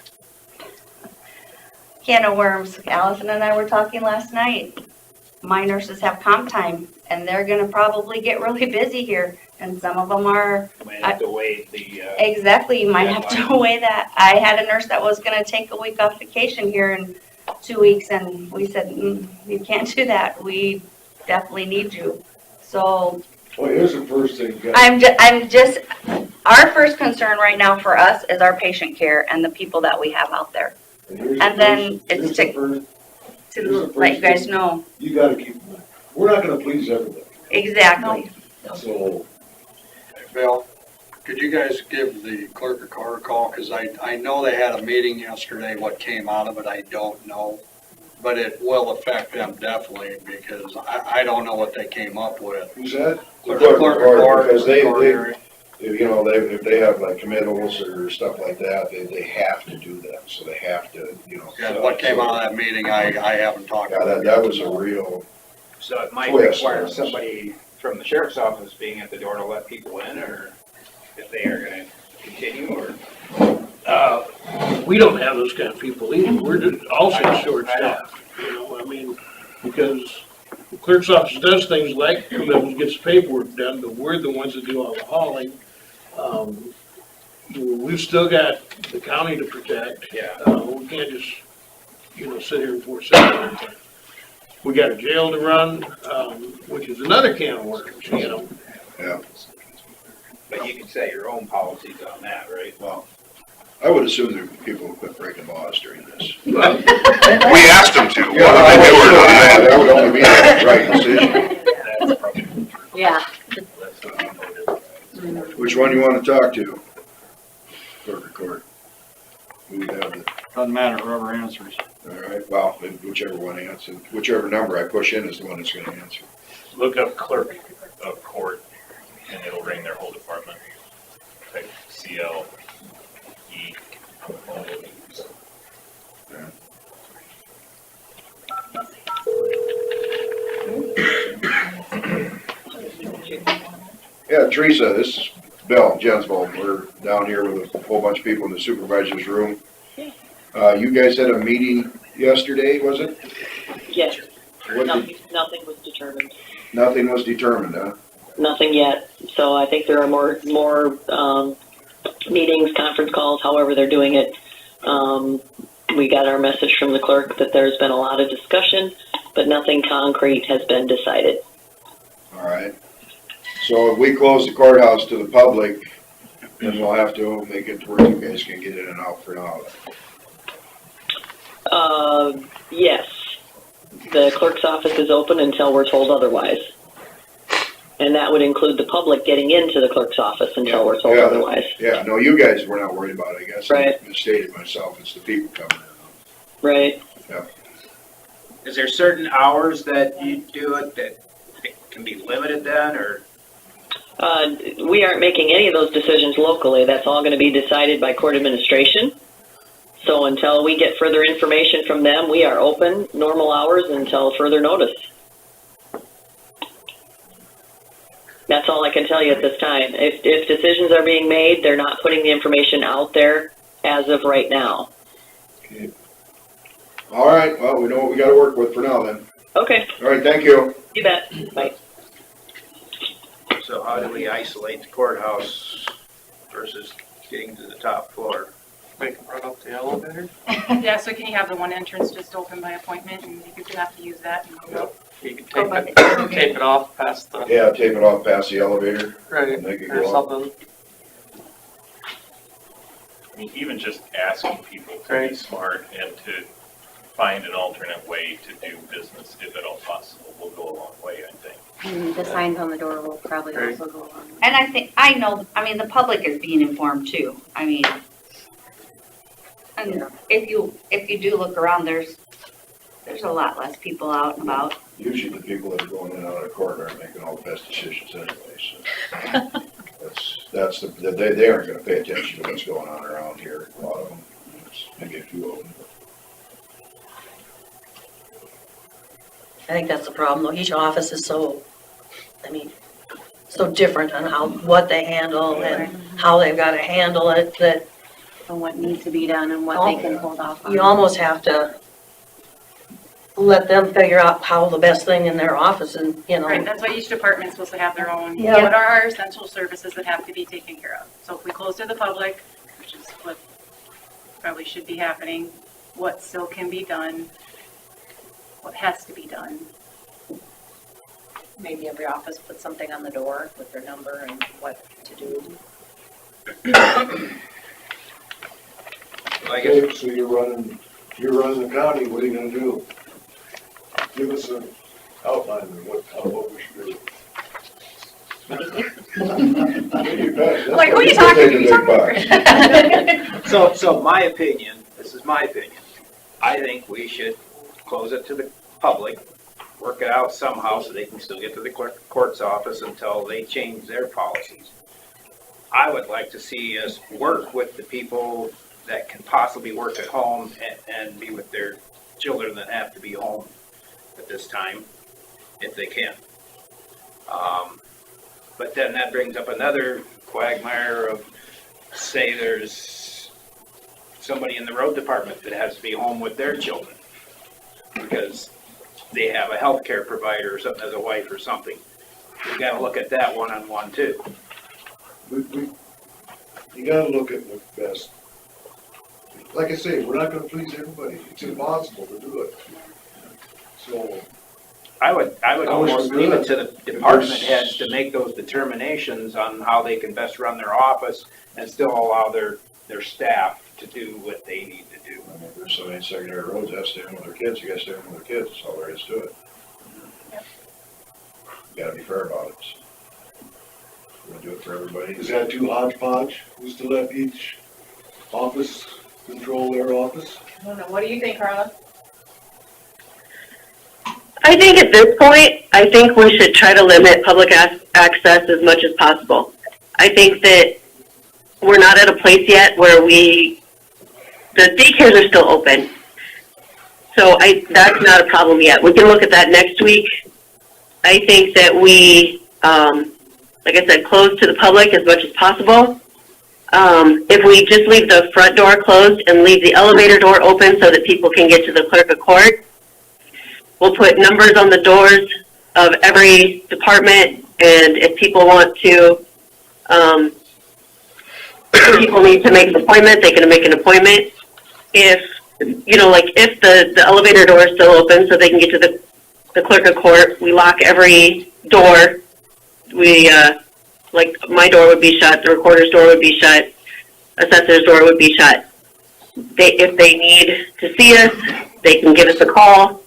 can of worms. Allison and I were talking last night. My nurses have comp time and they're gonna probably get really busy here. And some of them are, Might have to wait the, exactly, you might have to deadline. weigh that. I had a nurse that was gonna take a week off vacation here in 2 weeks and we said, you can't do that. We definitely need you. So Well, here's the first thing, guys. I'm just, our first concern right now for us is our patient care and the people that we have out there. And then it's to let you guys know. You gotta keep, we're not gonna please everybody. Exactly. So, Bill, could you guys give the clerk of court a call? Because I know they had a meeting yesterday. What came out of it, I don't know. But it will affect them definitely because I don't know what they came up with. Who's that? Clerk Clerk of of court, court, because they, court. if, you know, if they have like committals or stuff like that, they have to do that, so they have to, you know. Yeah, what came out of that meeting, I haven't talked Yeah, about. that was a real, so it might Twist. require somebody from the sheriff's office being at the door to let people in, or if they are gonna continue, or. We don't have those kind of people either. We're just also short staffed, you know, I mean, because the clerk's office does things like come up and gets paperwork done, but we're the ones that do all the hauling. We've still got the county to protect. Yeah. We can't just, you know, sit here and force it. We got a jail to run, which is another can of worms, you know. yeah. But you can set your own policies on that, right? Well, I would assume that people would quit breaking laws during this. We asked them to, Yeah, whether they do or not. that would only be the right decision. Yeah. Which one you wanna talk to? Clerk of court. Who would have it? Doesn't matter, whoever answers. All right, well, whichever one answers, whichever number I push in is the one that's gonna answer. Look up clerk of court and it'll ring their whole department. Type CLE. Yeah, Teresa, this is Bill Jensvold. We're down here with a whole bunch of people in the supervisor's room. You guys had a meeting yesterday, was it? Yes, What did, nothing was determined. nothing was determined, huh? Nothing yet. So I think there are more meetings, conference calls, however they're doing it. We got our message from the clerk that there's been a lot of discussion, but nothing concrete has been decided. All right. So if we close the courthouse to the public, then we'll have to make it to where you guys can get in and out for now. Yes, the clerk's office is open until we're told otherwise. And that would include the public getting into the clerk's office until we're told otherwise. Yeah, no, you guys were not worried about it, I guess. Right. I misstated myself. It's the people coming in. Right. Yeah. Is there certain hours that you do it that it can be limited then, or? We aren't making any of those decisions locally. That's all going to be decided by court administration. So until we get further information from them, we are open, normal hours until further notice. That's all I can tell you at this time. If decisions are being made, they're not putting the information out there as of right now. Okay. All right, well, we know what we got to work with for now then. Okay. All right, thank you. You bet. Bye. So how do we isolate the courthouse versus getting to the top floor. Make them run up the elevator. Yeah, so can you have the one entrance just open by appointment and you could have to use that and go up? You can Go tape it off past the, Yeah, tape it off past the elevator. right, And they could or go up. something. I mean, even just asking people to be smart and to find an alternate way to do business, if at all possible, will go a long way, I think. And the signs on the door will probably Right. also go along. And I know, the public is being informed too. And if you do look around, there's a lot less people out and about. Usually the people that are going in and out of court aren't making all the best decisions anyway, so. That's they aren't gonna pay attention to what's going on around here, a lot of them. There's maybe a few of them. I think that's the problem, though. Each office is so, so different on what they handle and how they've got to handle it, that And what needs to be done and what they can hold off on. you almost have to let them figure out how the best thing in their office and, Right, that's why each department's supposed to have their own, Yeah. what are our essential services that have to be taken care of? So if we close to the public, which is what probably should be happening, what still can be done, what has to be done. Maybe every office put something on the door with their number and what to do. I guess, Okay, so you're running the county, what are you gonna do? Give us an outline of what we should do. Like, who are you talking to? so my opinion, this is my opinion, I think we should close it to the public, work it out somehow so they can still get to the court's office until they change their policies. I would like to see us work with the people that can possibly work at home and be with their children that have to be home at this time, if they can. But then that brings up another quagmire of, say there's somebody in the road department that has to be home with their children because they have a healthcare provider or something as a wife or something. We gotta look at that one-on-one too. You gotta look at what's best. Like I say, we're not gonna please everybody, it's impossible to do it. So, I would I wish almost we leave it could. to the department heads to make those determinations on how they can best run their office and still allow their staff to do what they need to do. I mean, if there's so many secondary roads that stay home with their kids, you gotta stay home with their kids, that's all there is to it. You gotta be fair about it. We're gonna do it for everybody. is that too hodgepodge, just to let each office control their office? I don't know, what do you think, Carla? I think at this point, I think we should try to limit public access as much as possible. I think that we're not at a place yet where the daycares are still open. So that's not a problem yet. We can look at that next week. I think that we, like I said, close to the public as much as possible. If we just leave the front door closed and leave the elevator door open so that people can get to the clerk of court, we'll put numbers on the doors of every department, and if people want to, people need to make an appointment, they can make an appointment. If, if the elevator door is still open so they can get to the clerk of court, we lock every door. We, like my door would be shut, the recorder's door would be shut, assessor's door would be shut. If they need to see us, they can give us a call.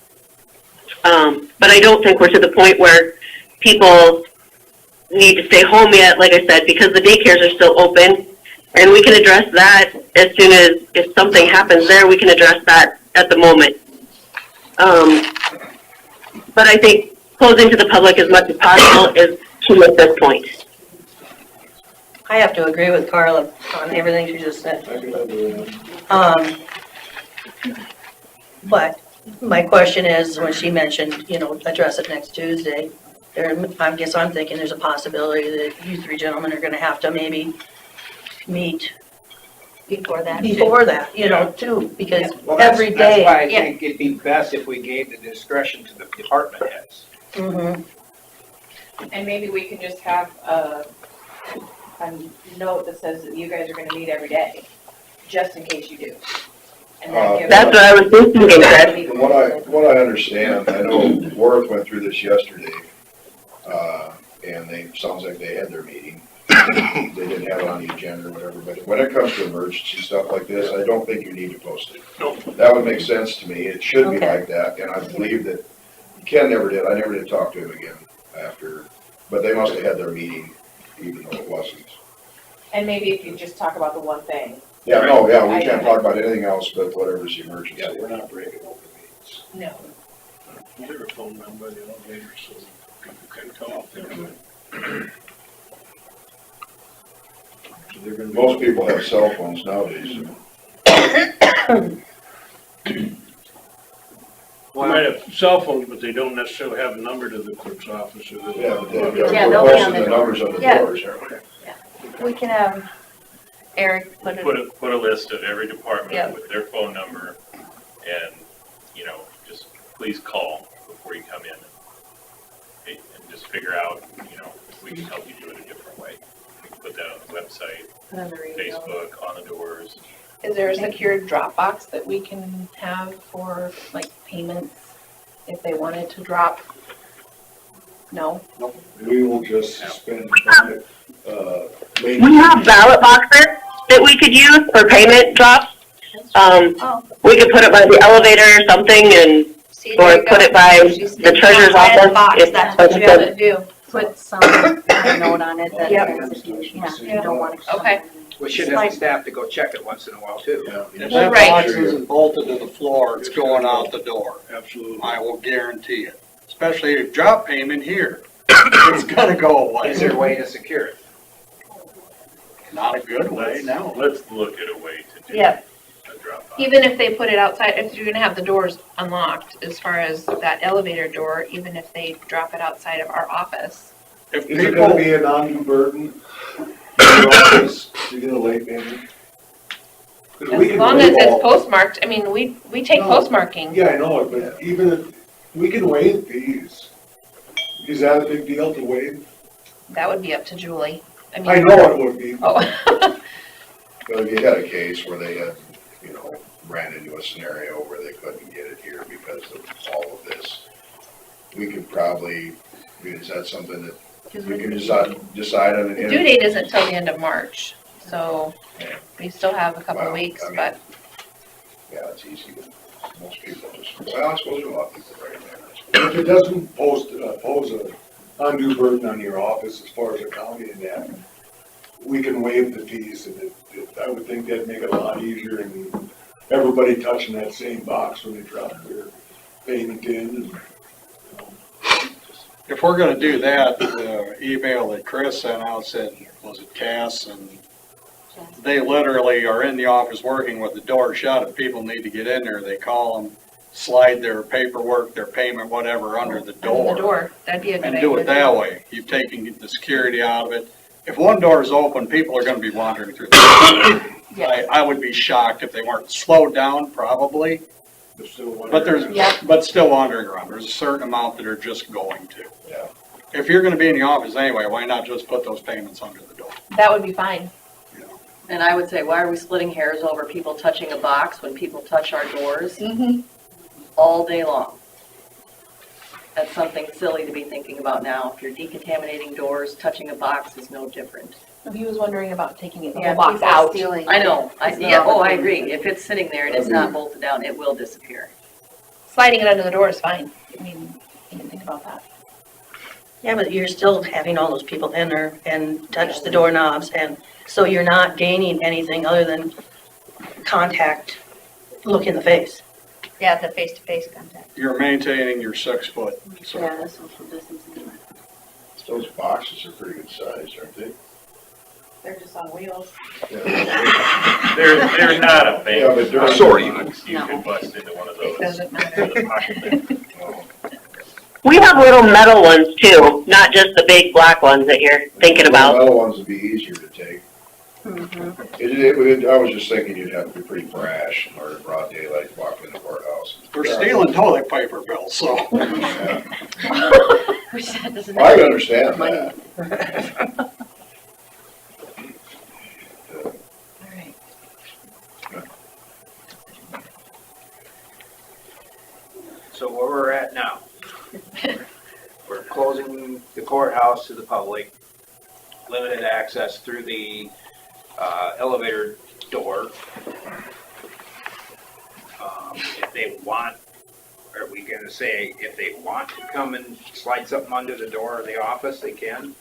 But I don't think we're to the point where people need to stay home yet, like I said, because the daycares are still open. And we can address that as soon as, if something happens there, we can address that at the moment. But I think closing to the public as much as possible is key at this point. I have to agree with Carla on everything she just said. But my question is, when she mentioned, address it next Tuesday, I guess I'm thinking there's a possibility that you three gentlemen are gonna have to maybe meet Before that. too, because Well, that's every why day. I think it'd be best if we gave the discretion to the department heads. Mhm. And maybe we can just have a note that says that you guys are gonna meet every day, just in case you do. And that gives. That's what I was thinking, Chris. From what I understand, I know Worth went through this yesterday, and sounds like they had their meeting. They didn't have it on the agenda or whatever, but when it comes to emergency stuff like this, I don't think you need to post it. That would make sense to me. It should be like that, and I believe that Ken never did. I never did talk to him again after, but they must have had their meeting, even though it wasn't. And maybe if you just talk about the one thing. Yeah, no, yeah, we can't talk about anything else but whatever's the emergency. Yeah, we're not breaking open meetings. No. Is there a phone number on the elevator so people can call? So they're gonna be- Most people have cell phones nowadays. They might have cell phones, but they don't necessarily have a number to the clerk's office or the. Yeah, but they're they'll be on posting the numbers on the Yeah. doors, aren't they? We can have Eric put it, Put a list of every Yeah. department with their phone number and, just please call before you come in. And just figure out, if we can help you do it a different way. We can put that on the website, put on the radio. Facebook, on the doors. Is there a secured Dropbox that we can have for like payments if they wanted to drop? No? We will just spend on it, We have ballot boxes that we could use for payment drops. We could put it by the elevator or something or put it by the treasurer's office. if That's what you have to do. Put some note on it that Yep. says if you don't want to. Okay. We should have the staff to go check it once in a while too. If that Right. box isn't bolted to the floor, it's going out the door. Absolutely. I will guarantee it. Especially if drop payment here, it's gonna go away. Is there a way to secure it? Not a good way, no. Let's look at a way to do Yeah. a drop off. Even if they put it outside, if you're gonna have the doors unlocked, as far as that elevator door, even if they drop it outside of our office. If Is it gonna people, be an undue burden in your office to get a late payment? 'Cause we As can long as waive it's all- postmarked, I mean, we take No. postmarking. Yeah, I know it, but even if, we can waive fees. Is that a big deal to waive? That would be up to Julie. I know it would be. Oh. But if you had a case where they had, ran into a scenario where they couldn't get it here because of all of this, we could probably, is that something that we can decide on? The due date isn't till the end of March, so Yeah. we still have a couple Well, of weeks, I mean, but Yeah, it's easy. Most people just, well, I suppose a lot of people right there. If it doesn't pose a undue burden on your office as far as accounting and that, we can waive the fees, and I would think that'd make it a lot easier, and everybody touching that same box when they drop their payment in. And, if we're gonna do that, the email that Chris sent out said, was it Cass? And they literally are in the office working with the door shut. If people need to get in there, they call them, slide their paperwork, their payment, whatever, under the door. the door, that'd be a good idea. And do it that way. You've taken the security out of it. If one door is open, people are gonna be wandering through. I would be shocked if they weren't slowed down, probably, but still wandering around. There's a certain amount that are just going to. Yeah. If you're gonna be in the office anyway, why not just put those payments under the door? That would be fine. And I would say, why are we splitting hairs over people touching a box when people touch our doors all day long? That's something silly to be thinking about now. If you're decontaminating doors, touching a box is no different. He was wondering about taking it, the Yeah, whole box out. I know, I agree. If it's sitting there and it's not bolted down, it will disappear. Sliding it under the door is fine. I mean, you can think about that. Yeah, but you're still having all those people enter and touch the doorknobs, and so you're not gaining anything other than contact, look in the face. Yeah, the face-to-face contact. You're maintaining your 6 foot. So Yeah, that's social distancing. Those boxes are pretty good size, aren't they? They're just on wheels. They're not a big. Yeah, but they're Sorry. You could bust into one of those. It doesn't matter. We have little metal ones too, not just the big black ones that you're thinking The about. metal ones would be easier to take. Mm-hmm. I was just thinking you'd have to be pretty brash in order to broad daylight walk in the courthouse. They're stealing toilet paper, Bill, so. Yeah. Which that doesn't I understand that. So where we're at now, we're closing the courthouse to the public, limited access through the elevator door. If they want, are we gonna say if they want to come and slide something under the door of the office, they can?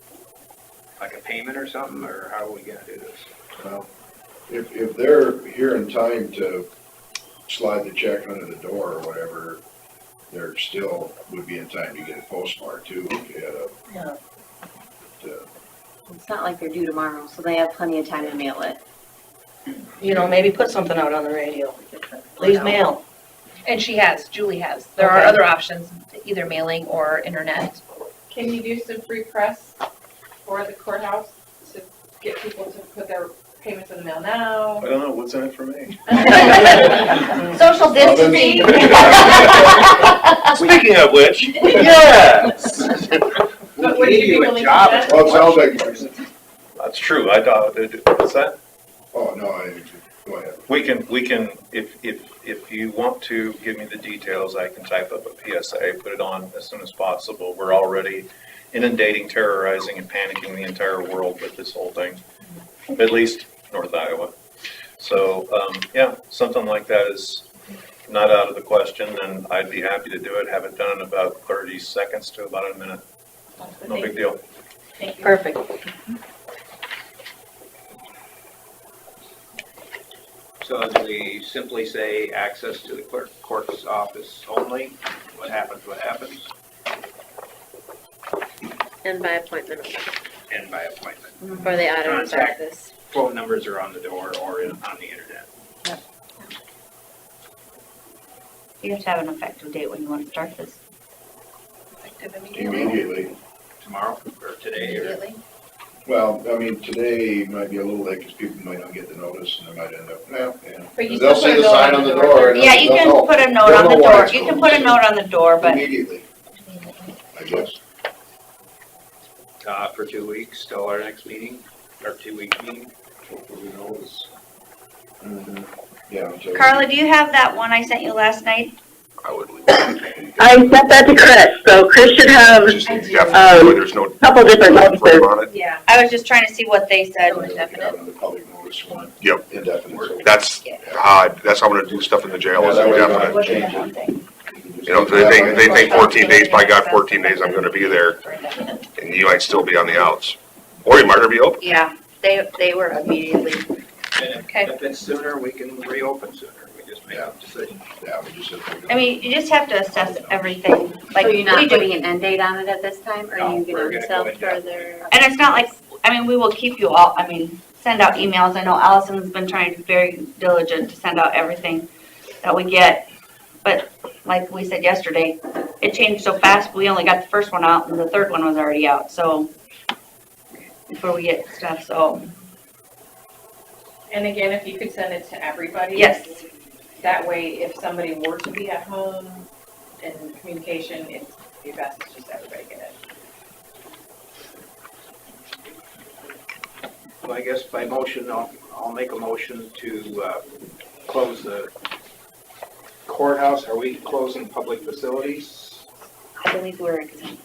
Like a payment or something, or how are we gonna do this? Well, if they're here in time to slide the check under the door or whatever, there still would be in time to get it postmarked too, if you had Yeah. It's not like they're due tomorrow, so they have plenty of time to mail it. You know, maybe put something out on the radio. Please mail. And Julie has. There are Okay. other options, either mailing or internet. Can you do some free press for the courthouse to get people to put their payments in the mail now? I don't know, what's in it for me? Social distancing. Speaking of which, yes. But would you be willing to do that? Well, it sounds like, That's true, I thought, what's that? oh, no, go ahead. We can, if you want to give me the details, I can type up a PSA, put it on as soon as possible. We're already inundating, terrorizing, and panicking the entire world with this whole thing, at least North Iowa. So, yeah, something like that is not out of the question, and I'd be happy to do it, have it done in about 30 seconds to about a minute. No big deal. Thank you. Perfect. So do we simply say access to the court's office only? What happens, what happens, And by appointment and by appointment. for the auditor's Contact. office. Phone numbers are on the door or on the internet. You have to have an effective date when you want to start this. Immediately. Tomorrow or today or? Immediately. Well, I mean, today might be a little late because people might not get the notice and they might end up, well, yeah. But you They'll still see put a the note sign on on the the door. door. and Yeah, you they'll can know. put a note They'll on the know why door. it's You can closed. put a note on the door, but Immediately, I guess. For 2 weeks till our next meeting, or 2-week meeting. Hopefully notice. Mhm. Yeah. until- Carla, do you have that one I sent you last night? I would leave. I sent that to Chris, so Chris should have Just definitely, there's no. a couple different notices. on it. Yeah. I was just trying to see what they said. Having the public notice one. Yep. Indefinite. so- That's how I'm gonna do stuff in the jail, Yeah, is that way you don't have indefinite. to change it. You know, if they think 14 days, by God, 14 days, I'm gonna be there, and you might still be on the outs. Or you might already be open. Yeah, they were immediately. And if it's sooner, we can reopen sooner. We just make a decision. Yeah, we just have to. I mean, you just have to assess everything. Like So you're not we do. putting an end date on it at this time, or are you we're gonna? gonna go in depth. And it's not like, I mean, we will keep you all, send out emails. I know Allison's been trying to be very diligent to send out everything that we get. But like we said yesterday, it changed so fast, we only got the first one out and the third one was already out, so. Before we get stuff, so, And again, if you could send it to everybody. yes. That way, if somebody were to be at home and communication, it's be best to just everybody get it. Well, I guess by motion, I'll make a motion to close the courthouse. Are we closing public facilities? I believe we're exempt.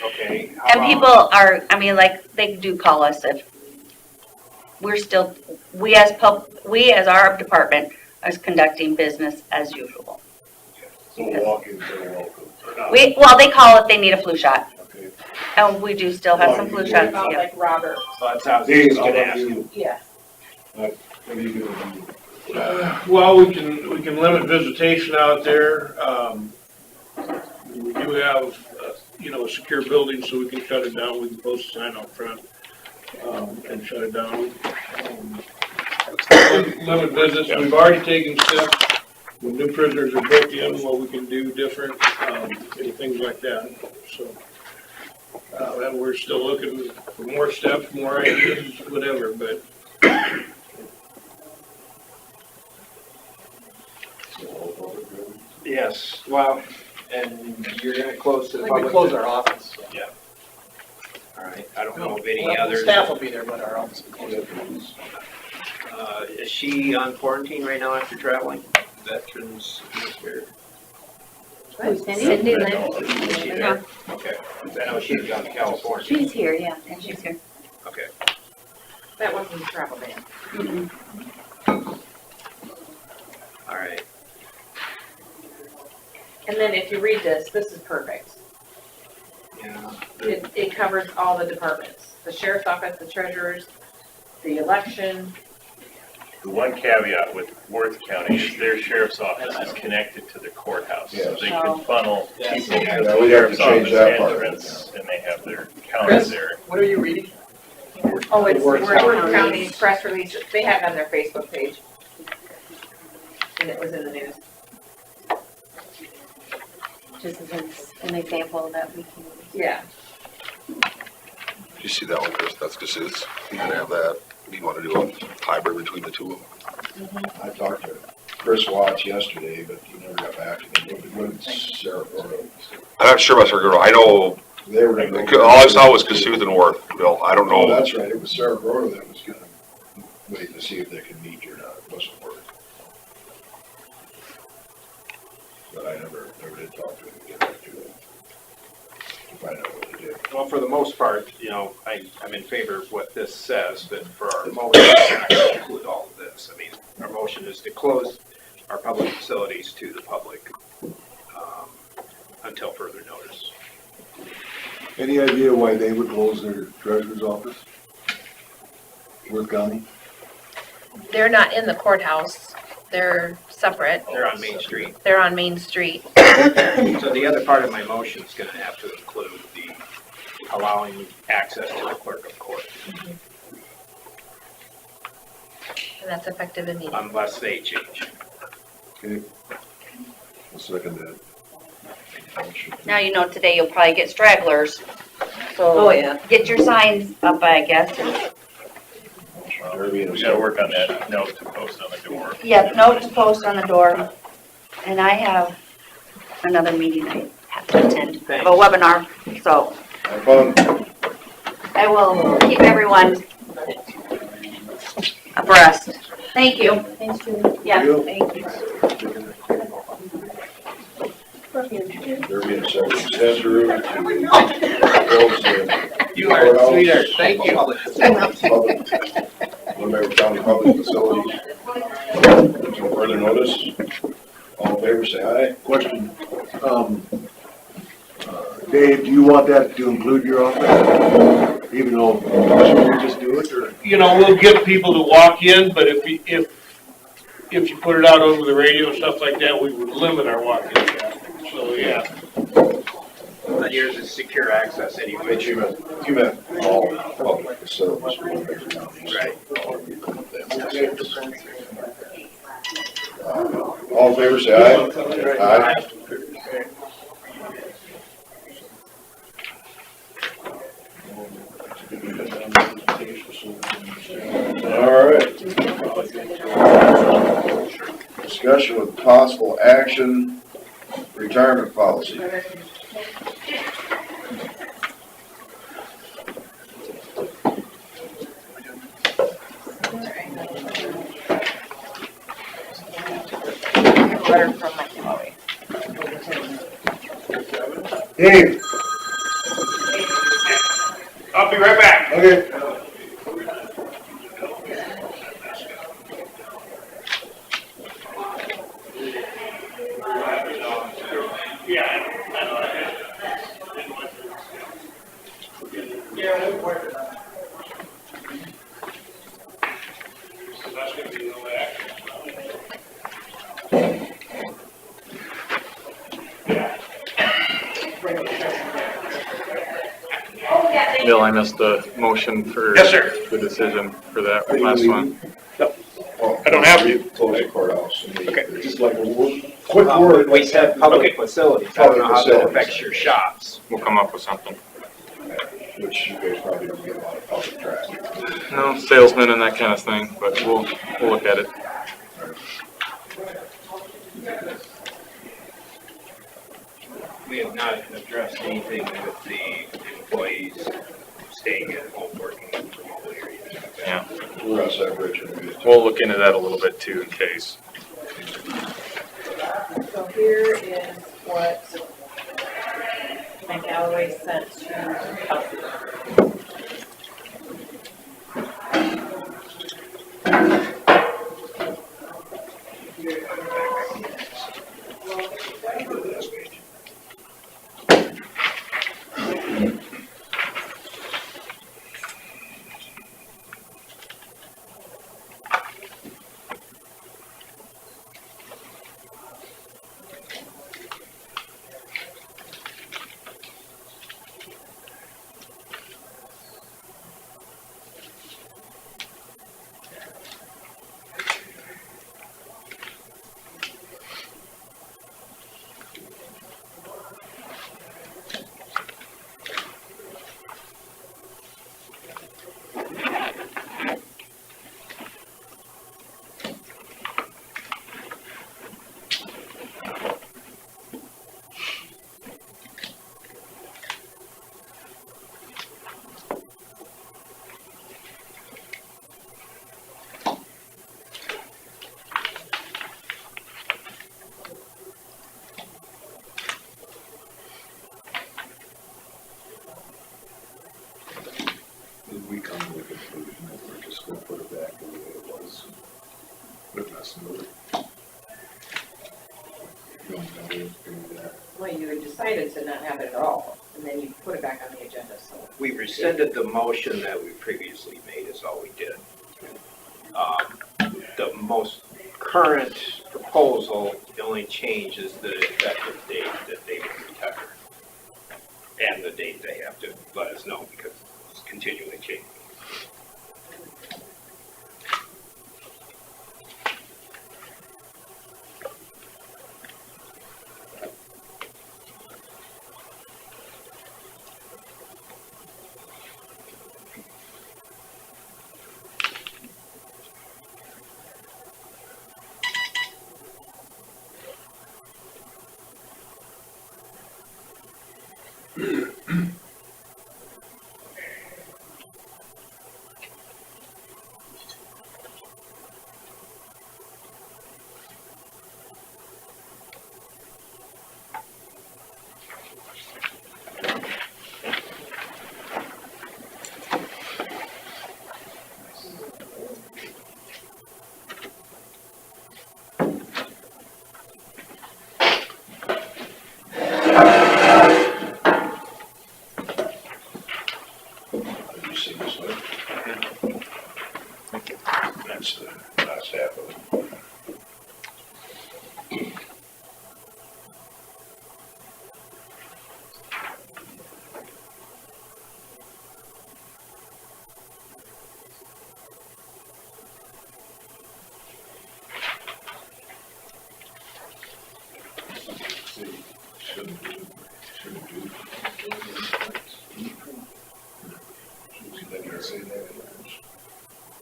Okay. how And about- people are, like, they do call us if we're still, we as our department is conducting business as usual. So walk-ins are welcome. or not. They call if they need a flu shot. Okay. And we do still have some flu shots, About yeah. like Robert. So that's how I was Dave, gonna how about ask. you? Yeah. What are you gonna do? Well, we can limit visitation out there. We do have, a secure building, so we can shut it down. We can post a sign out front, and shut it down. Limit visits. We've already taken steps when new prisoners are booked in, what we can do different, and things like that. So, and we're still looking for more steps, more ideas, whatever, but Yes, well, and you're gonna close to the I think we public? close our office. Yeah. All right, I don't know of any Well, others. Staff will be there, but our office will be closed. Is she on quarantine right now after traveling? Veterans Administrator? Who's Cindy? Cindy Lynn. Is she there? Okay. I know she's gone to California. She's here, yeah, and she's here. Okay. That wasn't a travel ban. All right. And then if you read this, this is perfect. Yeah. It covers all the departments, the sheriff's office, the treasurer's, the election. The one caveat with Worth County is their sheriff's office is connected to the courthouse. So Yes. they can funnel people to Yeah, the we'd have to sheriff's change office that part. and they have their counter Chris, there. what are you reading? Oh, it's Worth Worth County. County's press release. They have it on their Facebook page. And it was in the news. Just as an example that we can. Yeah. You see that one, Chris? That's just his. You can have that. You want to do a hybrid between the two of them. I talked to Chris Watts yesterday, but he never got back to me. What did Sarah Gordo? I'm not sure about Sarah. I know, They were gonna go. all I saw was Cassuth and Worth, Bill. I don't Oh, know. that's right. It was Sarah Gordo that was gonna wait to see if they could meet you or not. It wasn't Worth. But I never did talk to him to get back to him. To find out what they did. Well, for the most part, you know, I'm in favor of what this says, but for our motion, we're not going to include all of this. I mean, our motion is to close our public facilities to the public until further notice. Any idea why they would close their treasurer's office? Worth County? They're not in the courthouse. They're separate. They're on Main Street. They're on Main Street. So the other part of my motion is going to have to include the allowing access to the clerk of court, And that's effective immediately. unless they change. Okay. I'll second that. Now you know today you'll probably get stragglers. Oh, So yeah. get your signs up, I guess. and- We gotta work on that note to post on the door. Yeah, note to post on the door. And I have another meeting I have to attend, of a webinar, so Have fun. I will keep everyone abreast. Thank you. Thanks, Julie. Yeah, Thank you. There being a second accessory to close the You are a sweetheart. Thank you. Winnebago County Public Facilities. No further notice. All in favor, say aye. Question, Dave, do you want that to include your office? Even though, should we just do it, or? You know, we'll get people to walk in, but if you put it out over the radio and stuff like that, we would limit our walk-in traffic. So, yeah. But yours is secure access anyway. But you meant all public facilities for Winnebago County. Right. All in favor, say aye. Aye. All right. Discussion with possible action, retirement policy. Letter from my Chloe. Dave, I'll be right back. okay. Bill, I missed the motion for Yes, sir. the decision for that last one. I don't have to. Close the courthouse. Okay. Just like a quick word. We said public facilities. I don't know how that affects your shops. We'll come up with something. Which you guys probably don't get a lot of public traffic. No, salesmen and that kind of thing, but we'll look at it. We have not addressed anything with the employees staying at home working in remote areas. Yeah. We're outside of Richmond. We'll look into that a little bit too in case. So here is what McAlloway sent to Kelsey. Did we come to the conclusion that we're just gonna put it back the way it was? But messing with it. You don't know anything of that. Well, you had decided to not have it at all, and then you put it back on the agenda, so. We rescinded the motion that we previously made, is all we did. The most current proposal, the only change is the effective date that they will retire. And the date they have to let us know, because it's continually changing. Have you seen this one? That's the last half of it. See, shouldn't do. See, that didn't say that.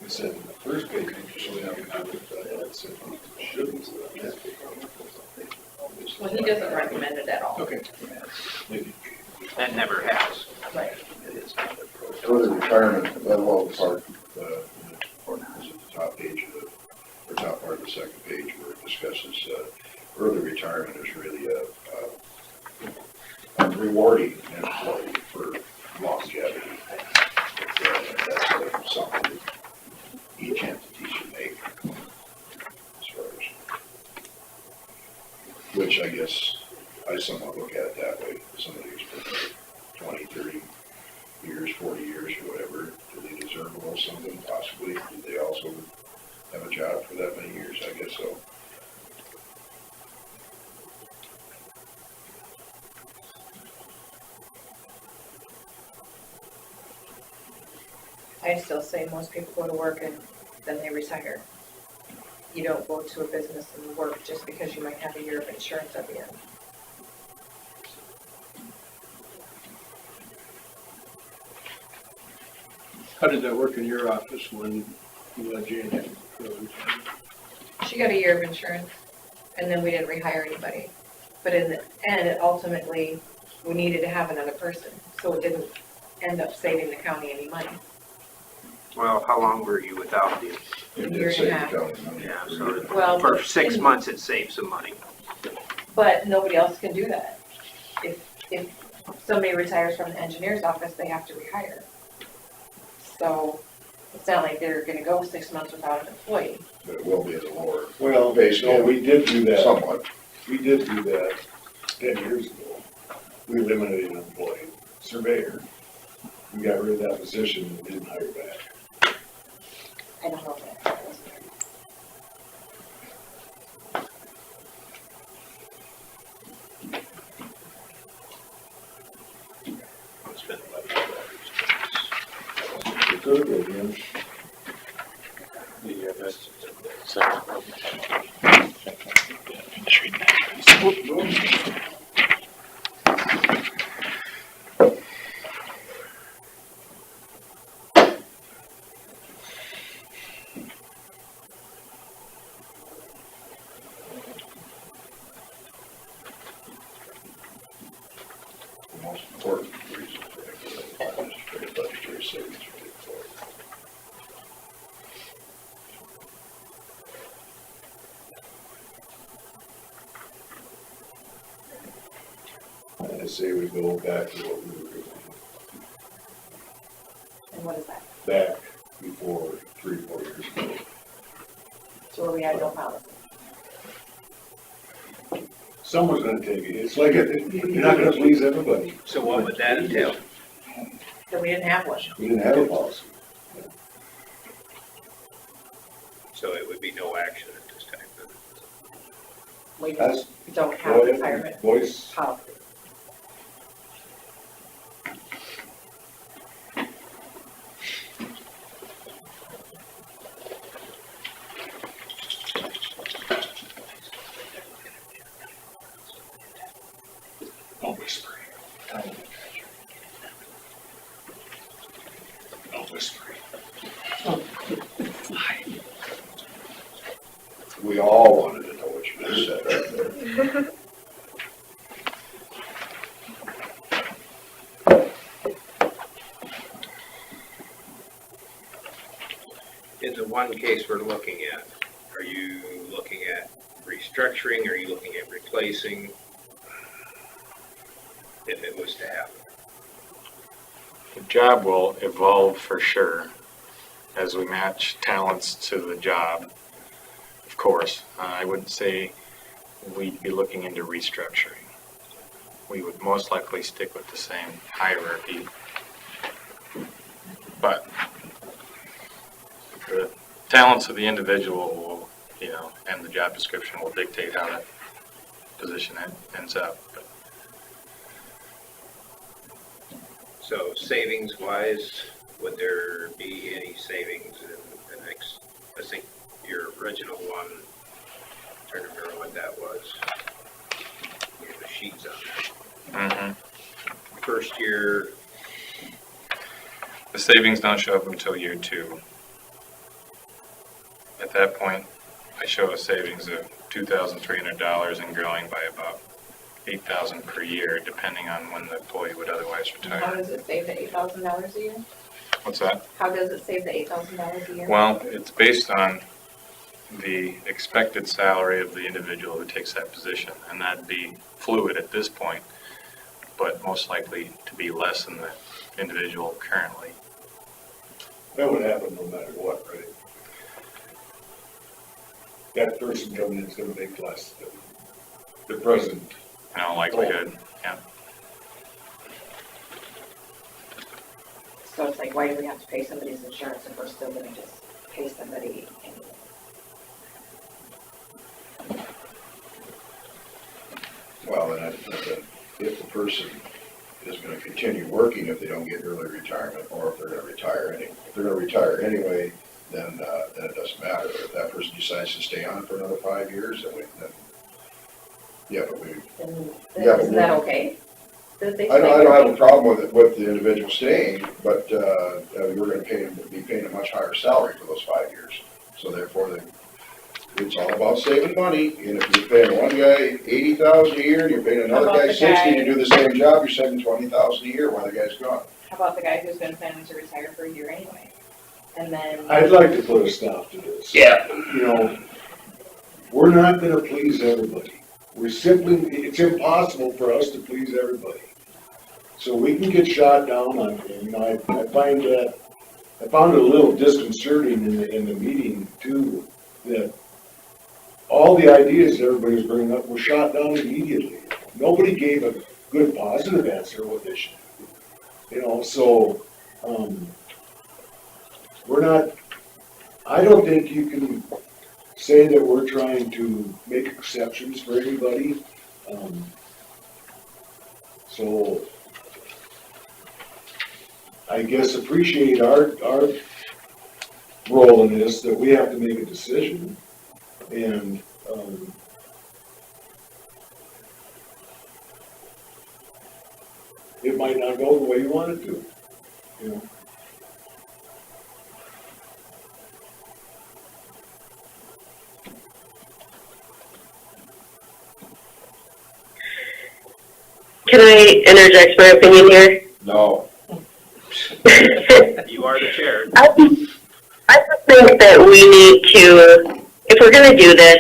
It said in the first page, you should have a copy of that, it said shouldn't. Well, he doesn't recommend it at all. Okay. Maybe. That never has. Right. It is not a pro. For the retirement, level part, is at the top page of the, or top part of the second page where it discusses, early retirement is really a rewarding employee for longevity. That's something that each entity should make as far as, which I guess I somewhat look at it that way. Somebody who's been 20, 30 years, 40 years or whatever, do they deserve a little something possibly? Do they also have a job for that many years? I guess so. I still say most people go to work and then they retire. You don't go to a business and work just because you might have a year of insurance at the end. How did that work in your office when you let Jane in? She got a year of insurance, and then we didn't rehire anybody. But in the end, ultimately, we needed to have another person, so it didn't end up saving the county any money. Well, how long were you without the? A year and a half. Yeah, so Well, for 6 months, it saved some money. But nobody else can do that. If somebody retires from the engineer's office, they have to rehire. So it's not like they're gonna go 6 months without an employee. But it will be at a lower. Well, base no, we did do that. Somewhat. We did do that 10 years ago. We eliminated an employee, surveyor. We got rid of that position and didn't hire back. I don't know if that was there. It's been about 12 It could have been, years. Yeah, that's. The most important reason for implementing budgetary savings for the employee. I say we go back to what we were doing And what is that? back before 3-4 years ago. So where we had no policy. Someone's gonna take it. It's like, you're not gonna please everybody. So what would that entail? So we didn't have one. We didn't have a policy. So it would be no action at this time. We That's- don't have Boy, retirement Voice, policy. no whispering. No whispering. We all wanted to know what you just said right there. In the one case we're looking at, are you looking at restructuring, are you looking at replacing? If it was to happen. The job will evolve for sure as we match talents to the job. Of course, I wouldn't say we'd be looking into restructuring. We would most likely stick with the same hierarchy. But the talents of the individual will, and the job description will dictate how that position ends up. But So savings wise, would there be any savings in the next, I think your original one, I'm trying to remember what that was. You have the sheets on there. First year, the savings don't show up until year 2. At that point, I show a savings of $2,300 and growing by about $8,000 per year, depending on when the employee would otherwise How retire. does it save the $8,000 a year? What's that? How does it save the $8,000 a year? Well, it's based on the expected salary of the individual who takes that position, and that'd be fluid at this point, but most likely to be less than the individual currently. That would happen no matter what, right? That person coming in is gonna make less than the present. In all likelihood, yeah. So it's like, why do we have to pay somebody's insurance if we're still gonna just pay somebody anyway? Well, and if the person is gonna continue working, if they don't get early retirement, or if they're gonna retire if they're gonna retire anyway, then it doesn't matter. If that person decides to stay on for another 5 years, then yeah, but we. Yeah, but Isn't that okay? That they I don't stay have a working? problem with the individual staying, but, we're gonna be paying a much higher salary for those 5 years. So therefore, it's all about saving money, and if you're paying one guy $80,000 a year, and you're paying another How about guy the 60 guy- to do the same job, you're saving $20,000 a year while the guy's gone. How about the guy who's been planning to retire for a year anyway? And then, I'd like to put a stop to this. Yeah. You know, we're not gonna please everybody. it's impossible for us to please everybody. So we can get shot down on, I found it a little disconcerting in the meeting too, that all the ideas everybody was bringing up were shot down immediately. Nobody gave a good positive answer what they should do. So, I don't think you can say that we're trying to make exceptions for anybody. So, I guess appreciate our role in this, that we have to make a decision, and, it might not go the way you want it to, Can I interject my opinion here? No. You are the chair. I just think that we need to, if we're gonna do this,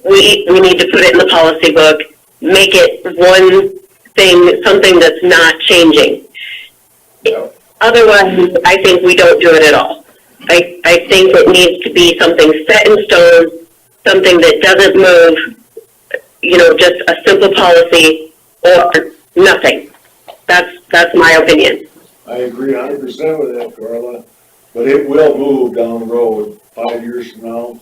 we need to put it in the policy book, make it one thing, something that's not changing. Yep. Otherwise, I think we don't do it at all. I think it needs to be something set in stone, something that doesn't move, just a simple policy or nothing. That's my opinion. I agree 100% with that, Carla, but it will move down the road 5 years from now,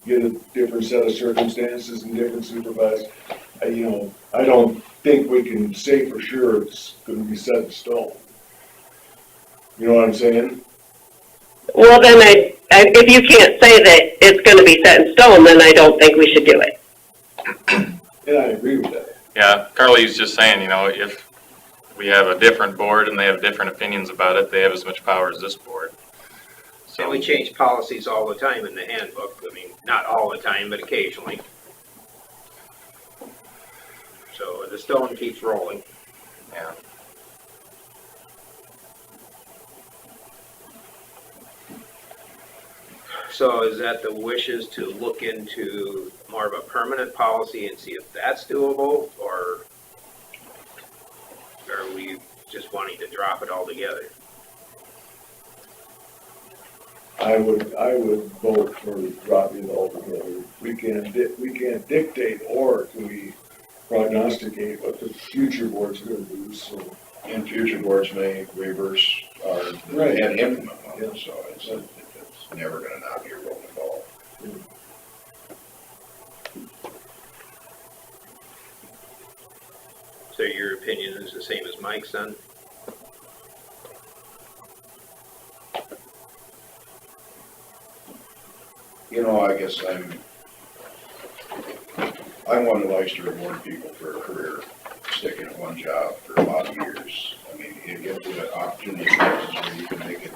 get a different set of circumstances and different supervisors. I don't think we can say for sure it's gonna be set in stone. You know what I'm saying? Well, then if you can't say that it's gonna be set in stone, then I don't think we should do it. Yeah, I agree with that. Yeah, Carly's just saying, if we have a different board and they have different opinions about it, they have as much power as this board. And we change policies all the time in the handbook. I mean, not all the time, but occasionally. So the stone keeps rolling. Yeah. So is that the wishes to look into more of a permanent policy and see if that's doable, or are we just wanting to drop it altogether? I would vote for dropping it altogether. We can't dictate or can we prognosticate what the future board's gonna do, so. And future boards may reverse Right. and implement them, Yeah. so it's never gonna not be a rolling ball. So your opinion is the same as Mike's then? I guess I'm one that likes to reward people for a career, sticking at one job for a lot of years. I mean, you get the opportunity where you can make it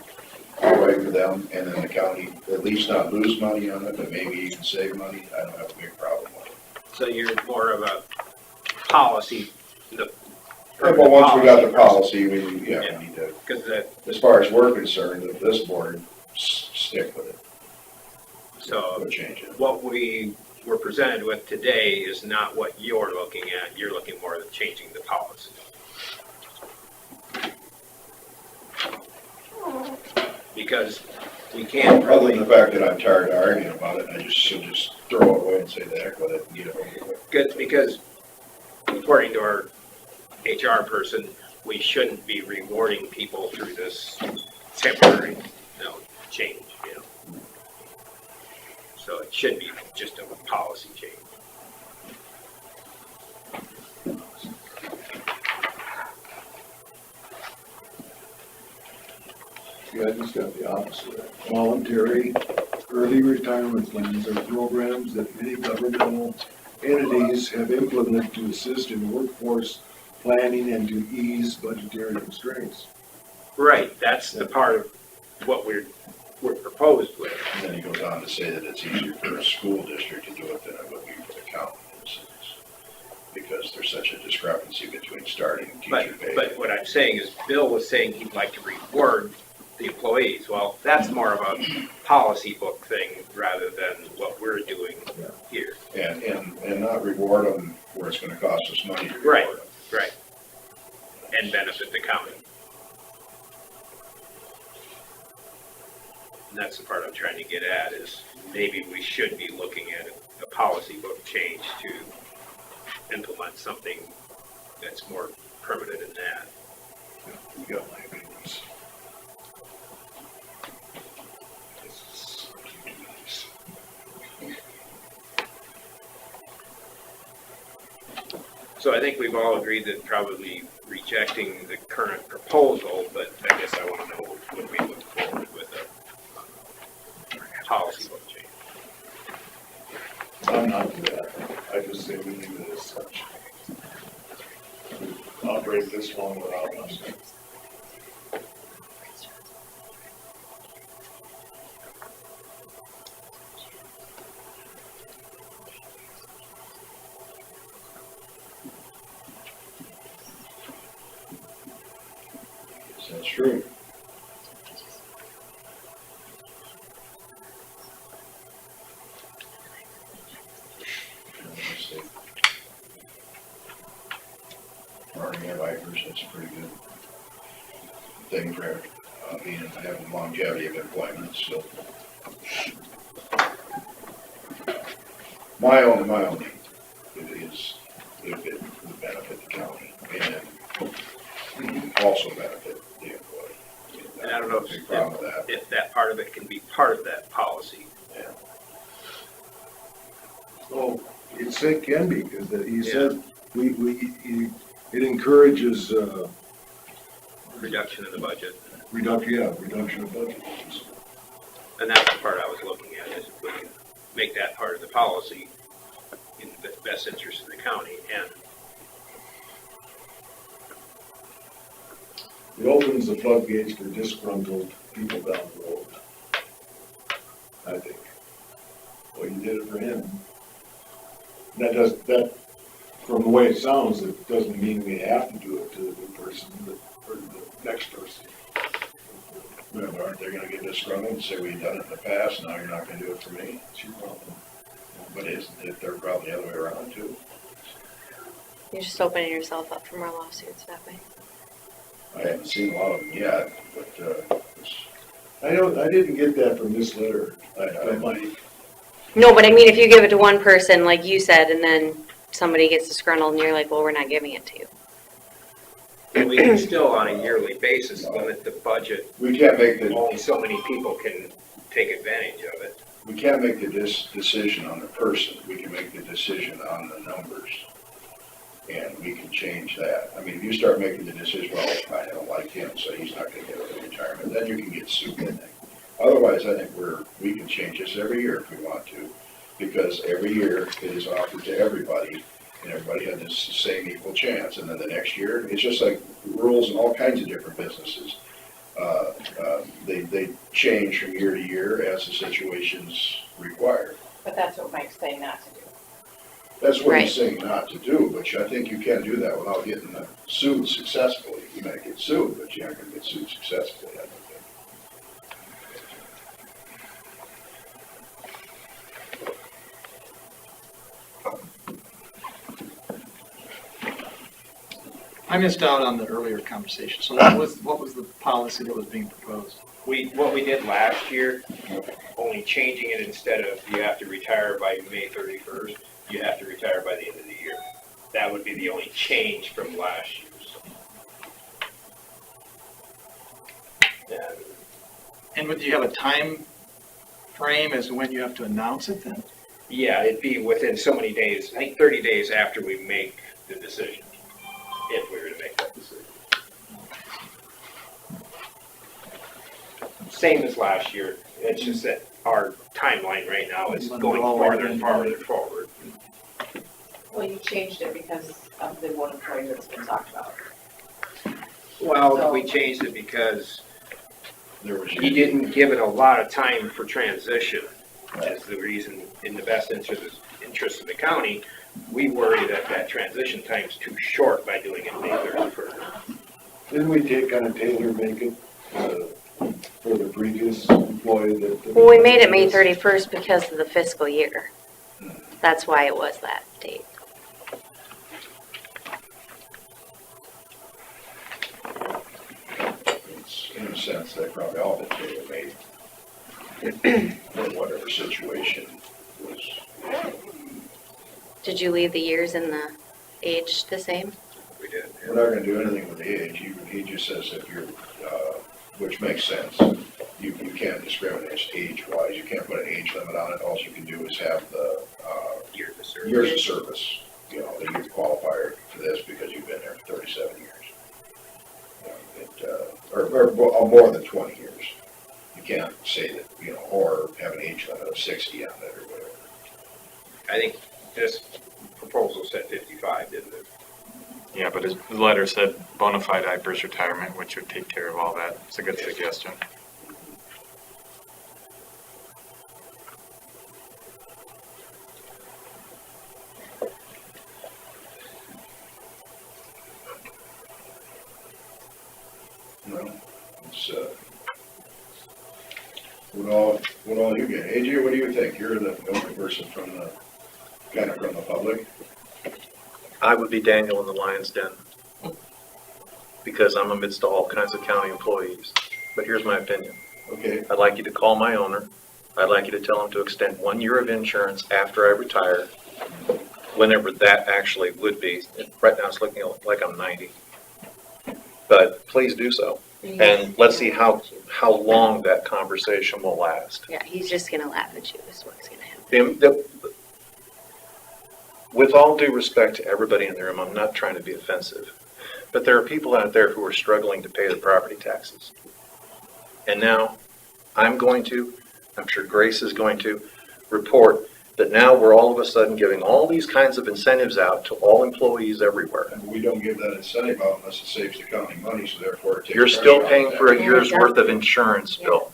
all right for them, and then the county at least not lose money on it, but maybe even save money. I don't have a big problem with it. So you're more of a policy, Well, once we got the policy, we need to, because as far as we're concerned, if this board stick with it. so We'll change it. what we were presented with today is not what you're looking at. You're looking more at changing the policy. Because we can't Other really, than the fact that I'm tired of arguing about it, I should just throw it away and say the heck with it and get it over with. because according to our HR person, we shouldn't be rewarding people through this temporary, change, So it should be just a policy change. Yeah, I just got the opposite. Voluntary early retirement plans are programs that many governmental entities have implemented to assist in workforce planning and to ease budgetary constraints. Right, that's the part of what we're proposed with. And then he goes on to say that it's easier for a school district to do it than it would be for the county, because there's such a discrepancy between starting and teacher pay. But what I'm saying is, Bill was saying he'd like to reward the employees. Well, that's more of a policy book thing rather than what we're doing here. And not reward them where it's gonna cost us money to Right, reward them. right. And benefit the county. And that's the part I'm trying to get at is maybe we should be looking at a policy book change to implement something that's more permanent in that. You got my opinions. So I think we've all agreed that probably rejecting the current proposal, but I guess I want to know when we move forward with a policy book change. I'm not for that. I just say we leave it as such. We've operated this long without us. That's true. Marketing vipers, that's a pretty good thing for having longevity of employment, so. My only, it is, if it would benefit the county and also benefit the employee. And I don't know Big problem with that. if that part of it can be part of that policy. Yeah. Oh, it can be, because he said, it encourages, Reduction in the budget. reduction of budget. And that's the part I was looking at, is if we can make that part of the policy in the best interest of the county and It opens the floodgates for disgruntled people down the road. I think. Well, you did it for him. And that, from the way it sounds, it doesn't mean we have to do it to the new person, but for the next person. Well, aren't they gonna get disgruntled and say, we've done it in the past, now you're not gonna do it for me? It's your problem. But isn't it, they're probably the other way around too? You're just opening yourself up for more lawsuits that way. I haven't seen a lot of them yet, but, I didn't get that from this letter. I might. No, but I mean, if you give it to one person, like you said, and then somebody gets disgruntled and you're like, well, we're not giving it to you. and we can still on a yearly basis limit the budget. we can't make the, Only so many people can take advantage of it. we can't make the decision on the person, we can make the decision on the numbers. And we can change that. I mean, if you start making the decision, well, I don't like him, so he's not gonna get a retirement, then you can get sued, I think. Otherwise, I think we can change this every year if we want to, because every year it is offered to everybody, and everybody has the same equal chance, and then the next year, it's just like rules in all kinds of different businesses. They change from year to year as the situations require. But that's what Mike's saying not to do. That's what he's Right. saying not to do, but I think you can do that without getting sued successfully. You might get sued, but you're not gonna get sued successfully, I don't think. I missed out on the earlier conversation. So what was the policy that was being proposed? What we did last year, only changing it instead of you have to retire by May 31st, you have to retire by the end of the year. That would be the only change from last year's. And would you have a time frame as to when you have to announce it then? Yeah, it'd be within so many days, I think 30 days after we make the decision, if we were to make that decision. Same as last year, it's just that our timeline right now is going farther and farther forward. Well, you changed it because of the one employee that's been talked about. Well, we changed it because you didn't give it a lot of time for transition. That's the reason, in the best interest of the county, we worry that that transition time's too short by doing it May 31st. Didn't we take on a tailor make it, for the previous employee that. Well, we made it May 31st because of the fiscal year. That's why it was that date. It's, in a sense, they probably all been tailor-made for whatever situation was. Did you leave the years and the age the same? We did. We're not gonna do anything with the age. He just says if you're, which makes sense. You can't discriminate age-wise. You can't put an age limit on it. All you can do is have the, years of service. You know, that you qualify for this because you've been there for 37 years. Or more than 20 years. You can't say that, you know, or have an age limit of 60 on it or whatever. I think this proposal said 55, didn't it? Yeah, but his letter said bona fide IPERS retirement, which would take care of all that. It's a good suggestion. No, it's, what all you get? AJ, what do you think? You're the only person from the, kind of from the public. I would be Daniel in the lion's den, because I'm amidst all kinds of county employees. But here's my opinion. Okay. I'd like you to call my owner. I'd like you to tell him to extend 1 year of insurance after I retire, whenever that actually would be. Right now it's looking like I'm 90. But please do so. And let's see how long that conversation will last. Yeah, he's just gonna laugh at you, is what's gonna happen. With all due respect to everybody in the room, I'm not trying to be offensive, but there are people out there who are struggling to pay their property taxes. And now I'm sure Grace is going to report that now we're all of a sudden giving all these kinds of incentives out to all employees everywhere. And we don't give that incentive out unless it saves the county money, so therefore it takes. You're still pressure off paying of for a that. year's worth of insurance, Bill.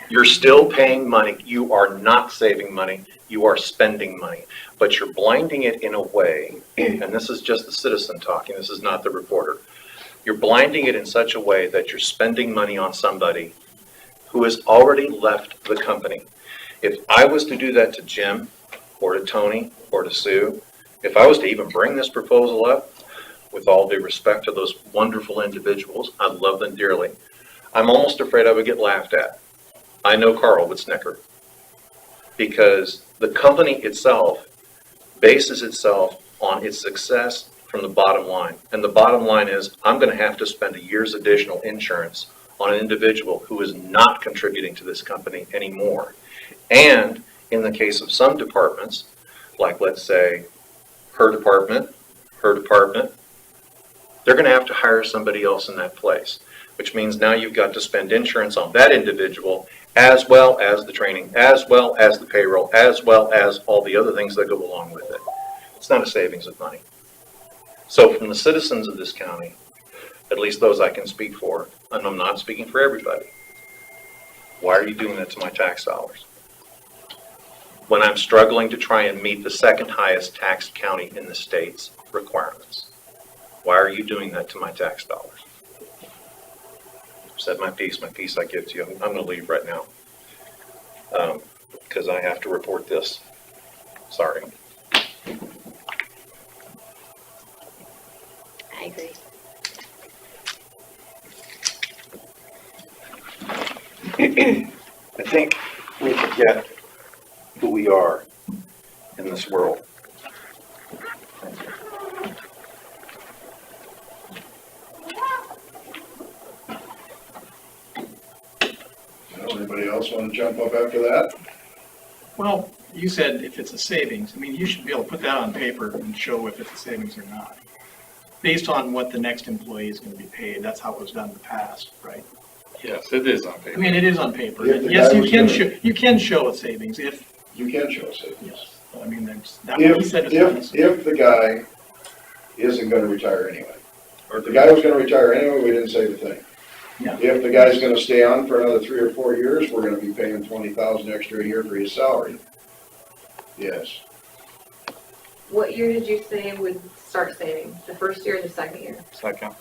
You're still paying money. You are not saving money. You are spending money. But you're blinding it in a way, and this is just the citizen talking, this is not the reporter. You're blinding it in such a way that you're spending money on somebody who has already left the company. If I was to do that to Jim, or to Tony, or to Sue, if I was to even bring this proposal up, with all due respect to those wonderful individuals, I love them dearly, I'm almost afraid I would get laughed at. I know Carl would snicker. Because the company itself bases itself on its success from the bottom line. And the bottom line is, I'm going to have to spend a year's additional insurance on an individual who is not contributing to this company anymore. And in the case of some departments, like let's say her department, they're going to have to hire somebody else in that place, which means now you've got to spend insurance on that individual, as well as the training, as well as the payroll, as well as all the other things that go along with it. It's not a savings of money. So from the citizens of this county, at least those I can speak for, and I'm not speaking for everybody, why are you doing that to my tax dollars? When I'm struggling to try and meet the second highest taxed county in the state's requirements. Why are you doing that to my tax dollars? I've said my piece I give to you. I'm going to leave right now. Because I have to report this. Sorry. I agree. I think we forget who we are in this world. Anybody else want to jump up after that? Well, you said if it's a savings, I mean, you should be able to put that on paper and show if it's a savings or not. Based on what the next employee is going to be paid, that's how it was done in the past, right? Yes, it is on I paper. mean, it is on paper. If the Yes, guy you was can gonna- show, you can show a savings if, You can show a savings. yes. I mean, that what he said is honest. If the guy isn't gonna retire anyway, or if the guy was gonna retire anyway, we didn't save a thing. Yeah. If the guy's gonna stay on for another 3 or 4 years, we're gonna be paying $20,000 extra a year for his salary. Yes. What year did you say would start saving? The first year or the second year? Second.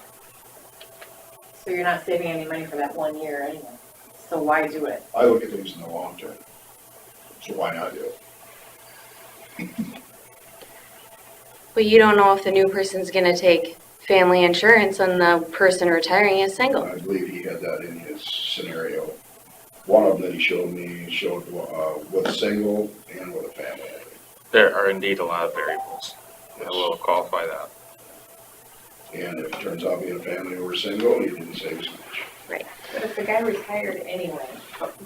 So you're not saving any money for that 1 year anyway? So why do it? I look at things in the long term, so why not do it? But you don't know if the new person's gonna take family insurance and the person retiring is single. I believe he had that in his scenario. One of them that he showed me showed with a single and with a family. There are indeed a lot of variables that will qualify that. And if it turns out being a family over single, he didn't save as much. Right. But if the guy retired anyway,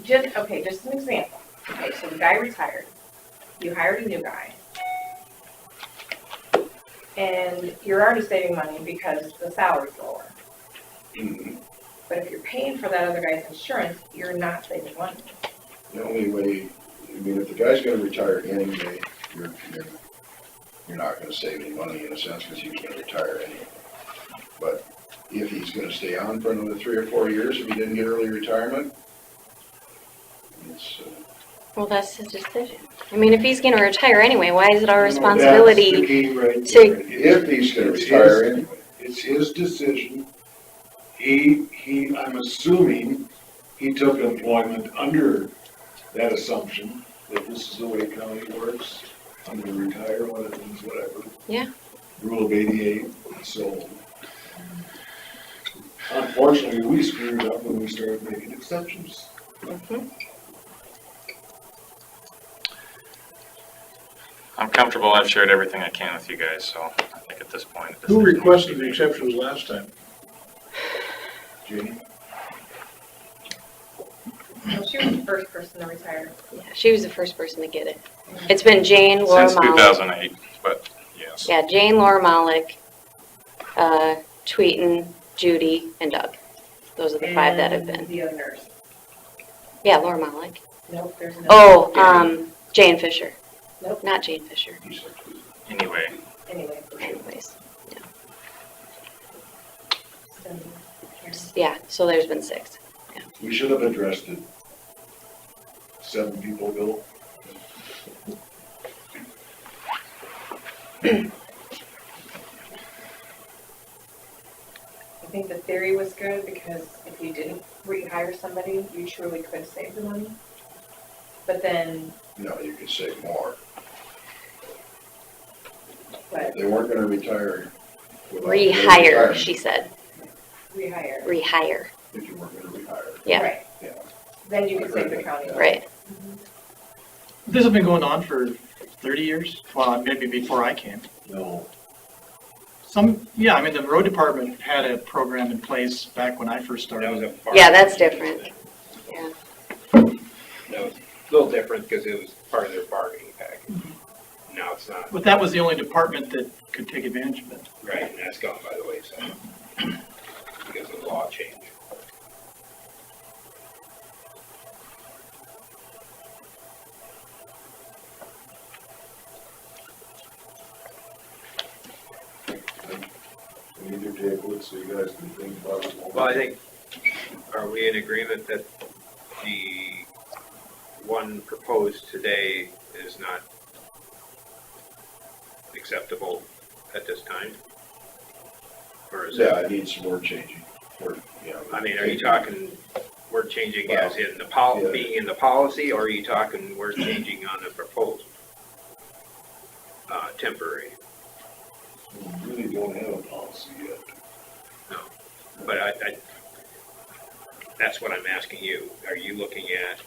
just an example. Okay, so the guy retired, you hired a new guy, and you're already saving money because the salary's lower. Mm-hmm. But if you're paying for that other guy's insurance, you're not saving money. The only way, I mean, if the guy's gonna retire anyway, you're not gonna save any money in a sense, because he's gonna retire anyway. But if he's gonna stay on for another 3 or 4 years, if he didn't get early retirement, it's, Well, that's his decision. I mean, if he's gonna retire anyway, why is it our That's the responsibility key right to, there. if he's gonna It's retire his- anyway. It's his decision. I'm assuming he took employment under that assumption that this is the way county works. I'm gonna retire when it means whatever. Yeah. Rule of 88, so. Unfortunately, we screwed up when we started making exceptions. Mhm. I'm comfortable, I've shared everything I can with you guys, so I think at this point. Who requested the exceptions last time? Jenny? Well, she was the first person to retire. yeah, she was the first person to get it. It's been Jane, Laura Since Malik. 2008, but yes. Yeah, Jane, Laura Malik, Tweeten, Judy, and Doug. Those are the 5 that have been. And the other nurse. Yeah, Laura Malik. Nope, there's no. Oh, Jane Fisher. Nope. Not Jane Fisher. Anyway, Anyway. Anyways, So, yeah, so there's been 6. We should have addressed it 7 people ago. I think the theory was good because if you didn't rehire somebody, you truly could save the money. But then, No, you could save more. but They weren't gonna retire. without Rehire, retirement, she said. rehire. Rehire. If you weren't gonna retire. Yeah, Right. Yeah. Then you could save the county. right. This has been going on for 30 years, well, maybe before I came. No. Yeah, I mean, the road department had a program in place back when I first That was started. a farm. Yeah, that's different. Yeah. That was a little different because it was part of their bargaining package. Now it's not, But that was the only department that could take advantage of it. right, and that's gone by the wayside because of the law change. We need to table it so you guys can think about it. Well, I think, are we in agreement that the one proposed today is not acceptable at this time? Or is Yeah, it, it needs some word changing. I mean, are you talking word changing as in the Yeah. being in the policy, or are you talking word changing on the proposed temporary? We really don't have a policy yet. No, but I, that's what I'm asking you. Are you looking at,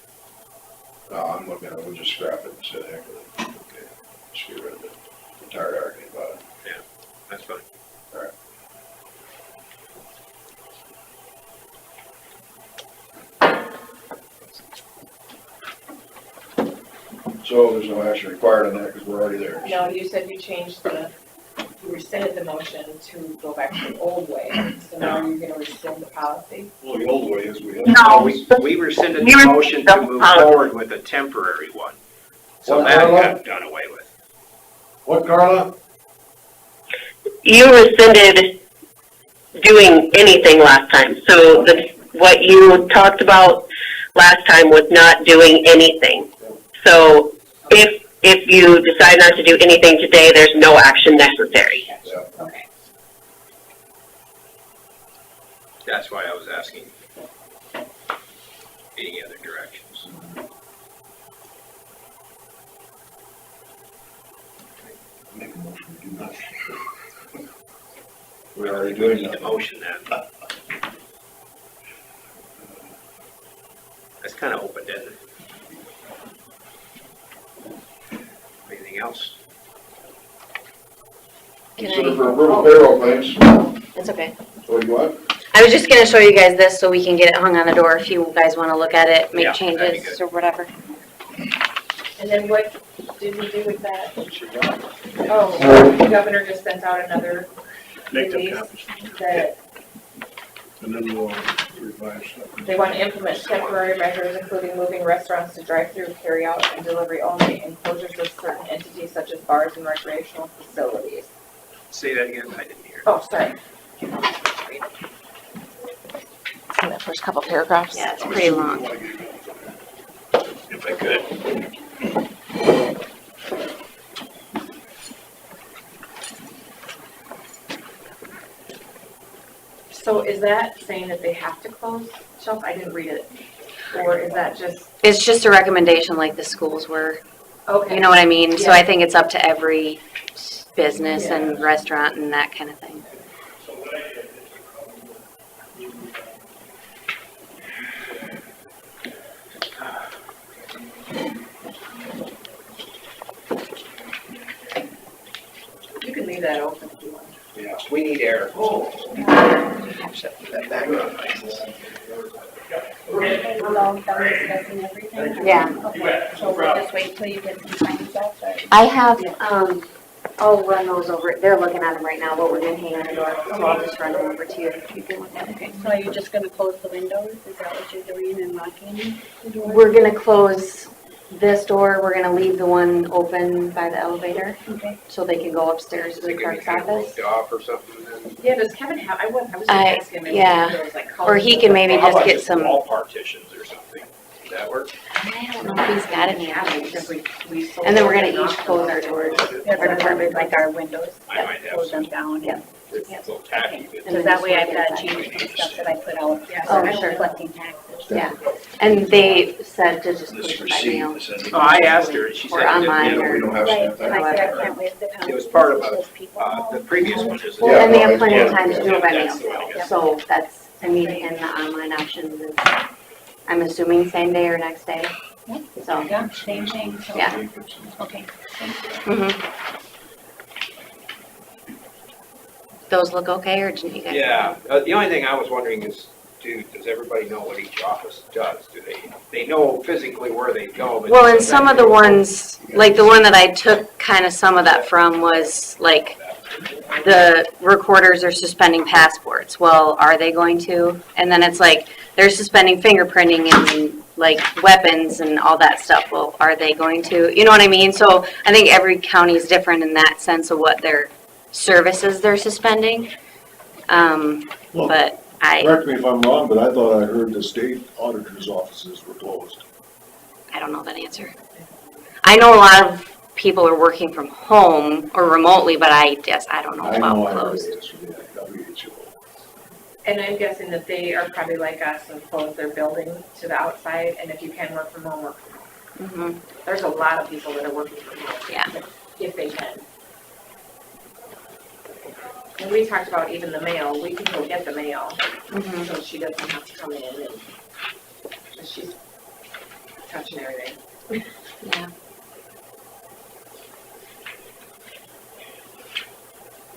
I'm looking at, we'll just scrap it and say, heck with it. Okay. Just get rid of it. I'm tired of arguing about it. yeah, that's fine. All right. So there's no action required on that because we're already there. No, you said you changed you rescinded the motion to go back to the old way. So now you're gonna rescind the policy? Well, the old way is we have. No, we rescinded the motion to move forward with a temporary one. So What, that Carla? got done away with. What, Carla? You rescinded doing anything last time. So what you talked about last time was not doing anything. So if you decide not to do anything today, there's no action necessary. Okay. That's why I was asking. any other directions. Make a motion to do nothing. We already do need to motion that. That's kind of open-ended. Anything else? Consider for approval payroll claims. It's okay. What do you want? I was just gonna show you guys this so we can get it hung on the door if you guys wanna look at it, Yeah, make that'd be changes good. or whatever. And then what did we do with that? Oh, the governor just sent out another Make them release copies. that And then we'll revise that. they want to implement temporary measures, including moving restaurants to drive-through, carry-out, and delivery only, and closures of certain entities such as bars and recreational facilities. Say that again, I didn't hear. Oh, sorry. In that first couple paragraphs. Yeah, it's pretty long. If I could. So is that saying that they have to close shelves? I didn't read it. Or is that just, It's just a recommendation like the schools were, okay. you know what I mean? So Yeah. I think it's up to every business and restaurant and that kind of thing. You can leave that open if you want. Yeah, we need air. Yeah. Okay, so we'll just wait till you get some time stuff, or? I have, I'll run those over, they're looking at them right now, but we're gonna hang on the door, so I'll just run them over to you. You can look at them. Okay, so are you just gonna close the windows? Is that what you're doing and locking the doors? We're gonna close this door, we're gonna leave the one open by the elevator, Okay. so they can go upstairs to the clerk's office. Off or something then? Yeah, does Kevin have, I was gonna ask him. if yeah. there was, like, Or he colors. can maybe How just about get some, Wall partitions or something, does that work? I don't know if he's got any Yeah, options. because we sold And then we're it gonna and each knocked close them our off. doors. That's our department, like our windows, I might have close some, them down. Yeah. it's a little tacky, but So that way I've got changes and stuff that I put out. Yeah, Oh, I'm sure. collecting taxes. Yeah, and they said to just push This it by receipt, mail. this is- Oh, I asked her, and she said. Or online, you know, or- we don't have Right, stamp and I said I that. can't wait the penalty. It was part of a, Those people. the previous one is. Well, and they have plenty of Yeah, time to do it by that's the one I mail, guess. so that's, I mean, and the online options is, I'm assuming same day or next day. Yep. So, Yeah, same thing, so. yeah. Okay, thank you. Mhm. Those look okay, or didn't you guys? Yeah, the only thing I was wondering is, does everybody know what each office does? Do they know physically where they go? But Well, and some of the ones, like the one that I took kind of some of that from was like, the recorders are suspending passports. Well, are they going to? And then it's like, they're suspending fingerprinting and like weapons and all that stuff. Well, are they going to? You know what I mean? So I think every county is different in that sense of what their services they're suspending. Well, But correct me if I'm wrong, but I thought I heard the state auditor's offices were closed. I don't know that answer. I know a lot of people are working from home or remotely, but I don't know I about know I heard closed. it yesterday at WHO. And I'm guessing that they are probably like us and close their building to the outside, and if you can work from home, work from home. Mhm. There's a lot of people that are working from home. Yeah. If they can. And we talked about even the mail, we can go get the mail, Mhm. so she doesn't have to come in and she's touching everything. Yeah.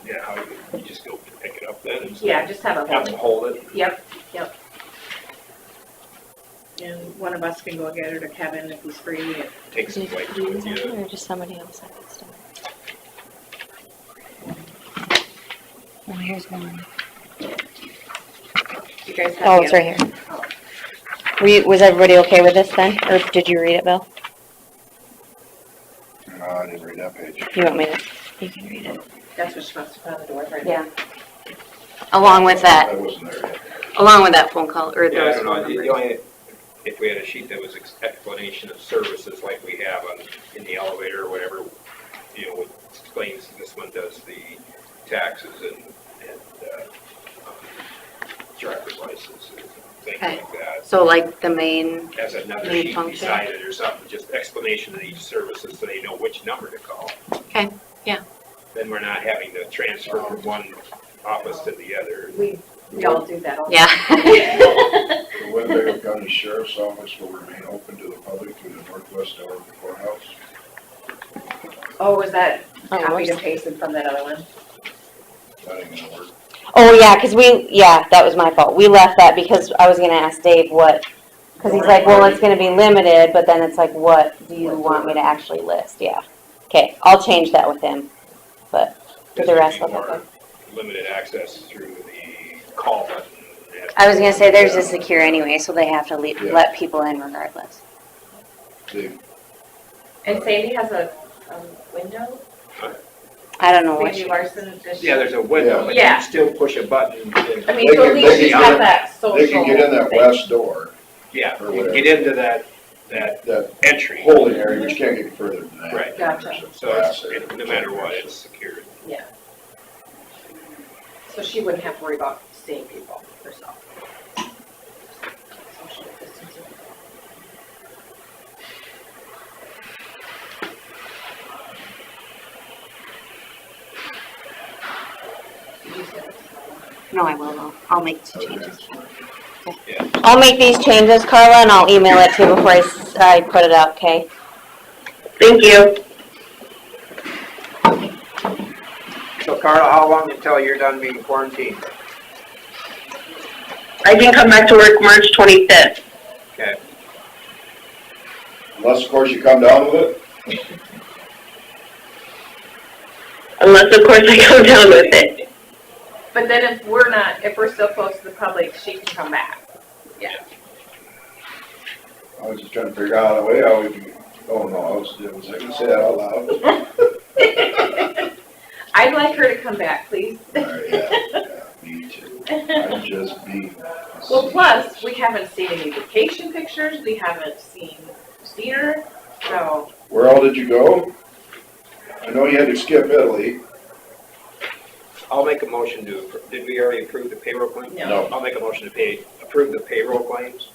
Yeah, how you just go pick it up then? and Yeah, just have a Have them hold it. Yep, yep. And one of us can go get her to Kevin if he's free. and- Take some weight with you. Or just somebody else that gets done. Oh, here's one. You guys have. Oh, it's the right here. Was everybody okay with this then, or did you read it, Bill? No, I didn't read that page. You want me to? You can read it. That's what she must have put on the door, right? Yeah. Along with that, I wasn't there yet. along with that phone call or Yeah, I those don't phone know, the numbers. only, if we had a sheet that was explanation of services like we have on, in the elevator or whatever, you know, it explains this one does the taxes and driver's licenses, things Okay. like that. So like the main, Has another Main sheet function. beside it or something, just explanation of each services so they know which number to call. okay, yeah. Then we're not having to transfer from one office to the other. We all do that all the Yeah. The Winnebago County Sheriff's Office will remain open to the public through the northwest door of the courthouse. Oh, was that Oh, copied and whoops. pasted from that other one? That ain't gonna work. Oh, yeah, because that was my fault. We left that because I was gonna ask Dave what, because he's like, well, it's gonna be limited, but then it's like, what do you want me to actually list? Yeah. Okay, I'll change that with him, but for the rest of More it. limited access through the call button. I was gonna say, theirs is secure anyway, so they have to Yeah. let people in regardless. And Sandy has a window? I don't know what Sandy she, Larson, does she? Yeah, there's a window, but Yeah. you still push a button. I mean, so at least she's got that social. They can get in that thing. west door, Yeah, Or you whatever. get into that that entry. holding area, but you can't get further than that. Right. Gotcha. So it's, no matter what, it's secured. Yeah. So she wouldn't have to worry about seeing people herself. Social distancing. Did you say that? no, I will though. I'll make some changes. Yeah. I'll make these changes, Carla, and I'll email it to you before I put it up, okay? Thank you. So Carla, how long until you're done being quarantined? I can come back to work March 25th. Okay. Unless, of course, you come down with it. Unless, of course, I come down with it. But then if we're still close to the public, she can come back. Yeah. I was just trying to figure out a way how we can, oh no, was I gonna say that out loud? I'd like her to come back, please. Yeah, me too. I'm just being. Well, plus, we haven't seen any vacation pictures, we haven't seen her, so. Where all did you go? I know you had to skip Italy. I'll make a motion to, did we already approve the payroll claim? No. I'll make a motion to approve the payroll claims.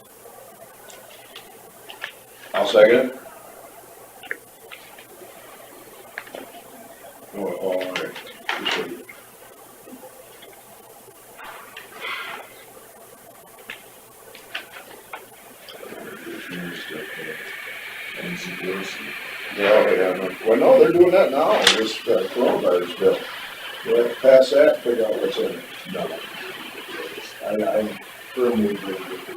I'll second it. Oh, all right. Just wait. Well, no, they're doing that now, this coronavirus bill. They have to pass that, figure out what's in it. No. I firmly agree with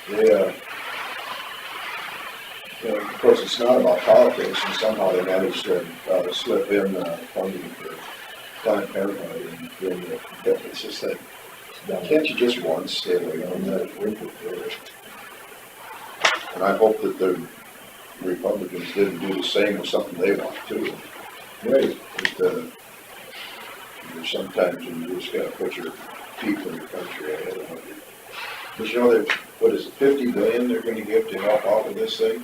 you. They, you know, of course, it's not about politics, and somehow they managed to slip in funding for Planned Parenthood and doing it. It's just like, can't you just once stay away from that? And I hope that the Republicans didn't do the same with something they want too. Right. But, sometimes you just gotta put your people in your country ahead of it. But you know, what is it, 50 billion they're gonna give to help out with this thing?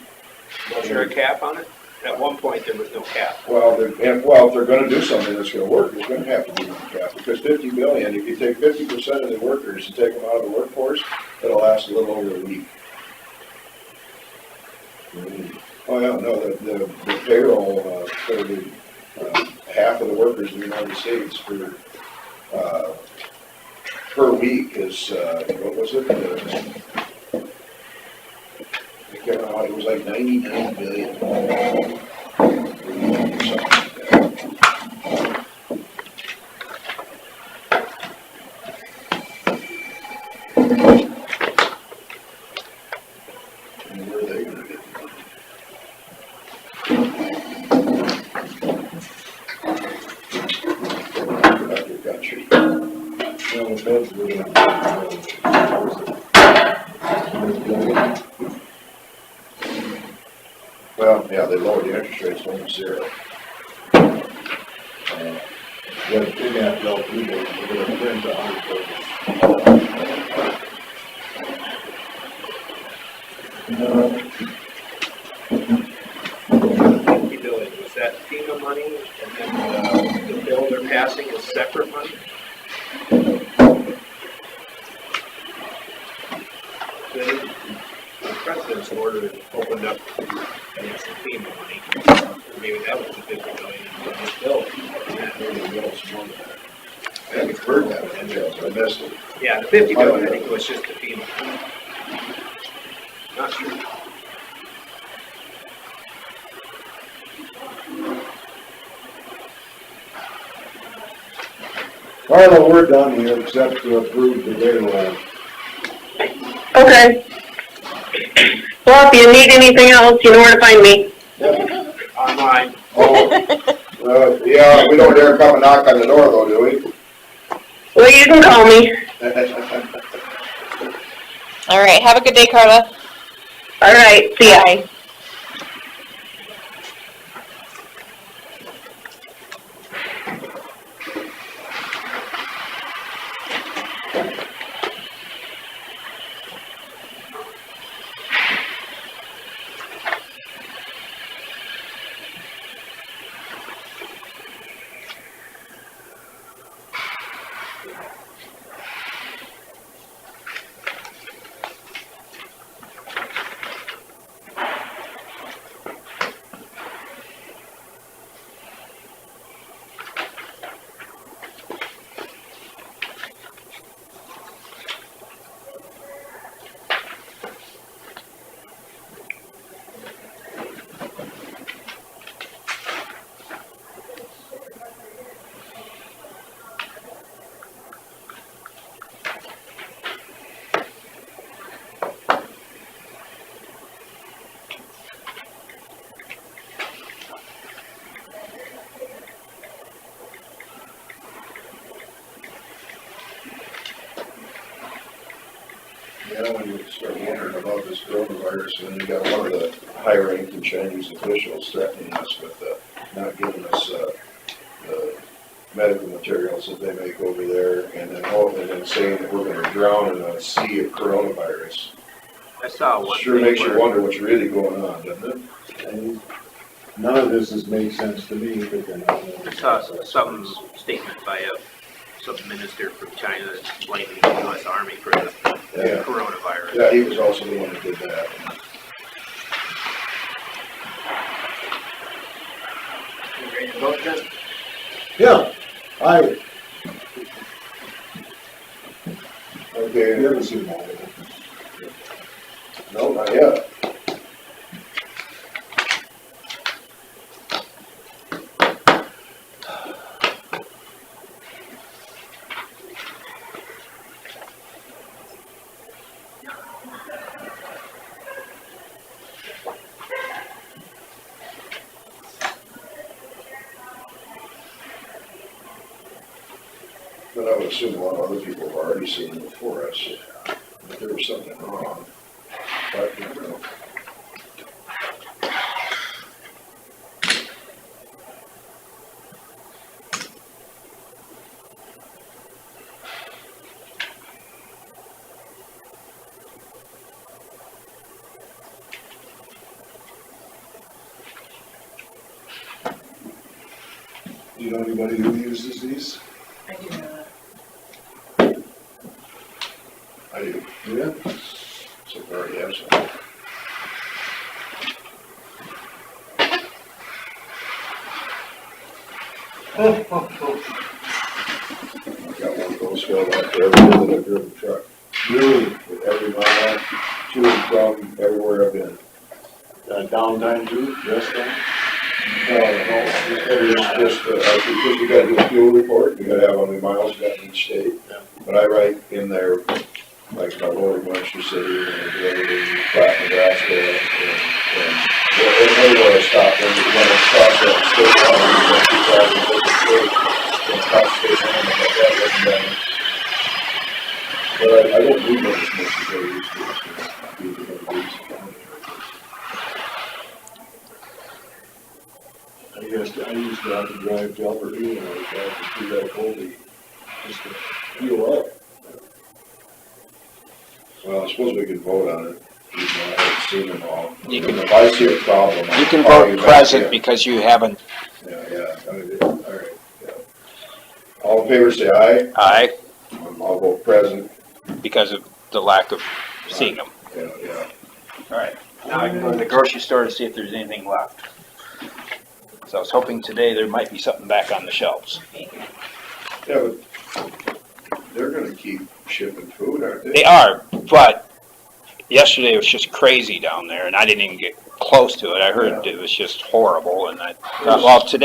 Was there a cap on it? At one point, there was no cap. Well, if they're gonna do something that's gonna work, there's gonna have to be one cap, because 50 billion, if you take 50% of the workers and take them out of the workforce, it'll last a little over a week. Oh, yeah, no, the payroll, for the, half of the workers in the United States for, per week is, what was it? It was like 99 billion. Per week or something like that. And where are they gonna get the money? About your country. Well, yeah, they lowered the interest rates to almost zero. Yeah, big ass bill, we're gonna print 100 $50 billion, was that FEMA money, and then the bill they're passing is separate money? task order and opened up, and it's the FEMA money. Maybe that was the 50 million in this bill. I think it's heard that, and I missed it. Yeah, the 50 million, I think was just the FEMA. Not sure. All right, well, we're done here, except to approve the payroll. Okay. Well, if you need anything else, you know where to find me. Online. Yeah, we don't dare come and knock on the door though, do we? Well, you can call me. All right, have a good day, Carla. All right, see ya. Bye. Yeah, when you start wondering about this coronavirus, and then you got one of the high-ranking Chinese officials threatening us with not giving us the medical materials that they make over there, and then saying that we're gonna drown in a sea of coronavirus. I saw one. Sure makes you wonder what's really going on, doesn't it? And none of this has made sense to me, but then. I saw some statement by some minister from China that's blaming the U.S. Army for the coronavirus. Yeah, he was also the one that did that. You ready to vote, Ken? Yeah, Okay. You haven't seen all of it. No, not yet. But I would assume a lot of other people have already seen it before us, but there was something wrong. But, you know. Do you know anybody who uses these? I do know that. I do. Yeah. So I already have some. I've got one of those filled out for every day that I've driven a truck. Really? With every mile, to and from, everywhere I've been. Downtime too, rest time? It's just, because you gotta do a fuel report, you gotta have how many miles you got in each state. But I write in there, like if I load Munster City, and I delivered in Platte, Nebraska, and everywhere I stop, when I cross that state line, it's cross state line, I got that written down. But I don't do much as I used to. Usually don't do some. I used to have to drive to Alberta, and I was driving through that Colby just to fuel up. Well, I suppose we can vote on it, even though I haven't seen them all. You can- If I see a problem. You can I'll call vote back present in. because you haven't. Yeah, all right, yeah. All in favor, say aye. Aye. I'll vote present. Because of the lack of seeing them. Yeah. All right. Now I can go to the grocery store to see if there's anything left. So I was hoping today there might be something back on the shelves. Yeah, but they're gonna keep shipping food, aren't they? They are, but yesterday was just crazy down there and I didn't even get close to it. I heard it was just horrible and I thought, well, today